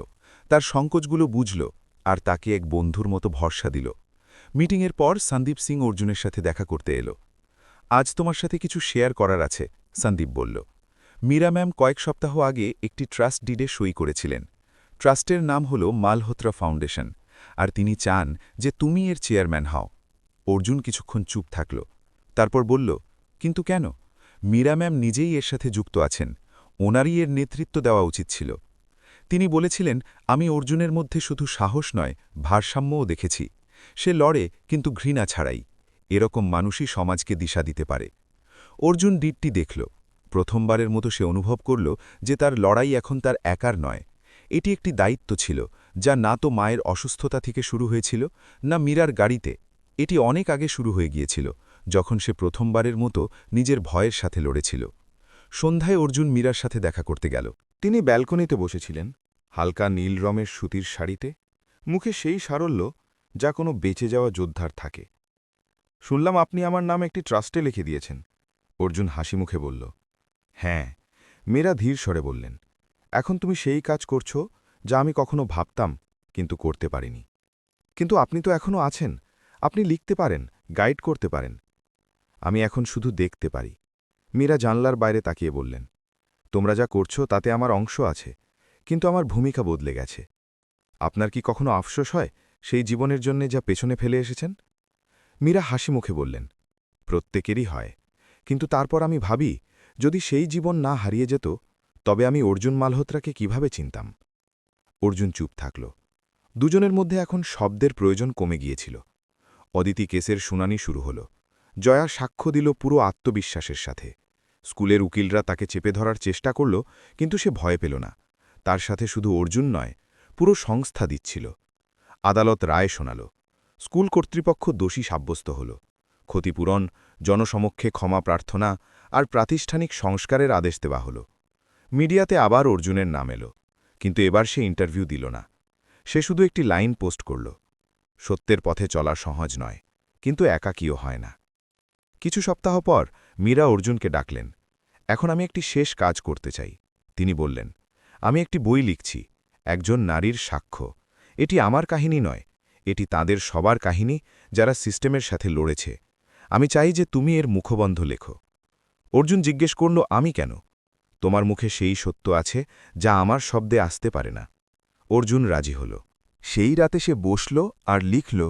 তার সংকোচগুলো বুঝল, আর তাকে এক বন্ধুর মতো ভরসা দিল। মিটিংয়ের পর সন্দীপ সিং অর্জুনের সাথে দেখা করতে এলো। আজ তোমার সাথে কিছু শেয়ার করার আছে, সন্দীপ বলল। মীরা ম্যাম কয়েক সপ্তাহ আগে একটি ট্রাস্ট ডিডে সই করেছিলেন। ট্রাস্টের নাম হল মালহোত্রা ফাউন্ডেশন, আর তিনি চান যে তুমি এর চেয়ারম্যান হও। অর্জুন কিছুক্ষণ চুপ থাকল, তারপর বলল, কিন্তু কেন? মীরা ম্যাম নিজেই এর সাথে যুক্ত আছেন, ওনারই এর নেতৃত্ব দেওয়া উচিত ছিল। তিনি বলেছিলেন, আমি অর্জুনের মধ্যে শুধু সাহস নয়, ভারসাম্যও দেখেছি। সে লড়ে, কিন্তু ঘৃণা ছাড়াই। এরকম মানুষই সমাজকে দিশা দিতে পারে। অর্জুন ডিটটি দেখল। প্রথমবারের মতো সে অনুভব করল যে তার লড়াই এখন তার একার নয়। এটি একটি দায়িত্ব ছিল, যা না তো মায়ের অসুস্থতা থেকে শুরু হয়েছিল, না মীরার গাড়িতে। এটি অনেক আগে শুরু হয়ে গিয়েছিল, যখন সে প্রথমবারের মতো নিজের ভয়ের সাথে লড়েছিল। সন্ধ্যায় অর্জুন মীরার সাথে দেখা করতে গেল। তিনি ব্যালকনিতে বসেছিলেন, হালকা নীল রঙের সুতির শাড়িতে, মুখে সেই সারল্য যা কোনো বেঁচে যাওয়া যোদ্ধার থাকে। শুনলাম আপনি আমার নাম একটি ট্রাস্টে লিখে দিয়েছেন। অর্জুন হাসি মুখে বলল, হ্যাঁ। মীরা ধীর স্বরে বললেন, এখন তুমি সেই কাজ করছো যা আমি কখনো ভাবতাম, কিন্তু করতে পারিনি। কিন্তু আপনি তো এখনও আছেন, আপনি লিখতে পারেন, গাইড করতে পারেন। আমি এখন শুধু দেখতে পারি। মীরা জানলার বাইরে তাকিয়ে বললেন, তোমরা যা করছো তাতে আমার অংশ আছে, কিন্তু আমার ভূমিকা বদলে গেছে। আপনার কি কখনো আফসোস হয় সেই জীবনের জন্যে যা পেছনে ফেলে এসেছেন? মীরা হাসি মুখে বললেন, প্রত্যেকেরই হয়, কিন্তু তারপর আমি ভাবি, যদি সেই জীবন না হারিয়ে যেত, তবে আমি অর্জুন মালহোত্রাকে কিভাবে চিনতাম। অর্জুন চুপ থাকল। দুজনের মধ্যে এখন শব্দের প্রয়োজন কমে গিয়েছিল। অদিতি কেসের শুনানি শুরু হল। জয়া সাক্ষ্য দিল পুরো আত্মবিশ্বাসের সাথে। স্কুলের উকিলরা তাকে চেপে ধরার চেষ্টা করল, কিন্তু সে ভয় পেল না। তার সাথে শুধু অর্জুন নয়, পুরো সংস্থা দিচ্ছিল। আদালত রায় শোনাল। স্কুল কর্তৃপক্ষ দোষী সাব্যস্ত হল। ক্ষতিপূরণ, জনসমক্ষে ক্ষমা প্রার্থনা আর প্রাতিষ্ঠানিক সংস্কারের আদেশ দেওয়া হল। মিডিয়াতে আবার অর্জুনের নাম এলো, কিন্তু এবার সে ইন্টারভিউ দিল না। সে শুধু একটি লাইন পোস্ট করল, সত্যের পথে চলা সহজ নয়, কিন্তু একাকীও হয় না। কিছু সপ্তাহ পর মীরা অর্জুনকে ডাকলেন। এখন আমি একটি শেষ কাজ করতে চাই, তিনি বললেন। আমি একটি বই লিখছি, একজন নারীর সাক্ষ্য। এটি আমার কাহিনী নয়, এটি তাদের সবার কাহিনী যারা সিস্টেমের সাথে লড়েছে। আমি চাই যে তুমি এর মুখবন্ধ লেখো। অর্জুন জিজ্ঞেস করল, আমি কেন? তোমার মুখে সেই সত্য আছে যা আমার শব্দে আসতে পারে না। অর্জুন রাজি হল। সেই রাতে সে বসল আর লিখল,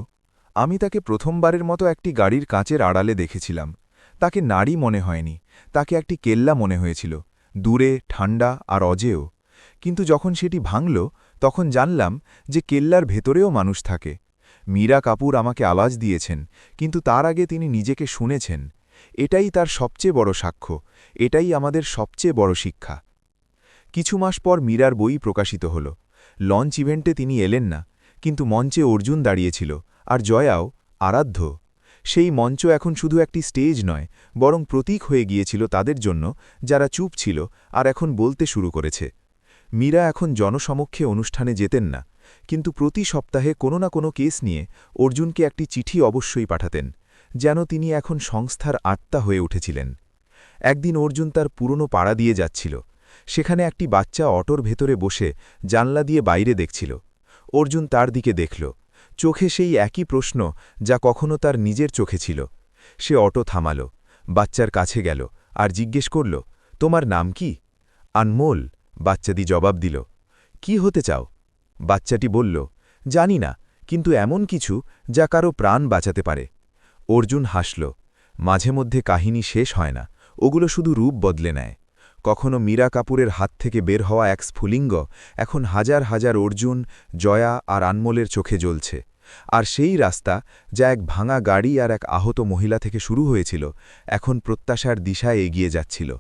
আমি তাকে প্রথমবারের মতো একটি গাড়ির কাঁচের আড়ালে দেখেছিলাম। তাকে নারী মনে হয়নি, তাকে একটি কেল্লা মনে হয়েছিল, দূরে, ঠান্ডা আর অজেয়। কিন্তু যখন সেটি ভাঙল তখন জানলাম যে কেল্লার ভেতরেও মানুষ থাকে। মীরা কাপুর আমাকে আওয়াজ দিয়েছেন, কিন্তু তার আগে তিনি নিজেকে শুনেছেন। এটাই তার সবচেয়ে বড় সাক্ষ্য, এটাই আমাদের সবচেয়ে বড় শিক্ষা। কিছু মাস পর মীরার বই প্রকাশিত হল। লঞ্চ ইভেন্টে তিনি এলেন না, কিন্তু মঞ্চে অর্জুন দাঁড়িয়েছিল, আর জয়াও, আরাধ্য। সেই মঞ্চ এখন শুধু একটি স্টেজ নয়, বরং প্রতীক হয়ে গিয়েছিল তাদের জন্য যারা চুপ ছিল আর এখন বলতে শুরু করেছে। মীরা এখন জনসমক্ষে অনুষ্ঠানে যেতেন না, কিন্তু প্রতি সপ্তাহে কোনো না কোনো কেস নিয়ে অর্জুনকে একটি চিঠি অবশ্যই পাঠাতেন, যেন তিনি এখন সংস্থার আত্মা হয়ে উঠেছিলেন। একদিন অর্জুন তার পুরনো পাড়া দিয়ে যাচ্ছিল। সেখানে একটি বাচ্চা অটোর ভেতরে বসে জানলা দিয়ে বাইরে দেখছিল। অর্জুন তার দিকে দেখল, চোখে সেই একই প্রশ্ন যা কখনো তার নিজের চোখে ছিল। সে অটো থামাল, বাচ্চার কাছে গেল আর জিজ্ঞেস করল, তোমার নাম কি? আনমোল, বাচ্চাটি জবাব দিল। কি হতে চাও? বাচ্চাটি বলল, জানি না, কিন্তু এমন কিছু যা কারো প্রাণ বাঁচাতে পারে। অর্জুন হাসল। মাঝে মধ্যে কাহিনী শেষ হয় না, ওগুলো শুধু রূপ বদলে নেয়। কখনো মীরা কাপুরের হাত থেকে বের হওয়া এক স্ফুলিঙ্গ এখন হাজার হাজার অর্জুন, জয়া আর আনমোলের চোখে জ্বলছে। আর সেই রাস্তা, যা এক ভাঙা গাড়ি আর এক আহত মহিলা থেকে শুরু হয়েছিল, এখন প্রত্যাশার দিশায় এগিয়ে যাচ্ছিল।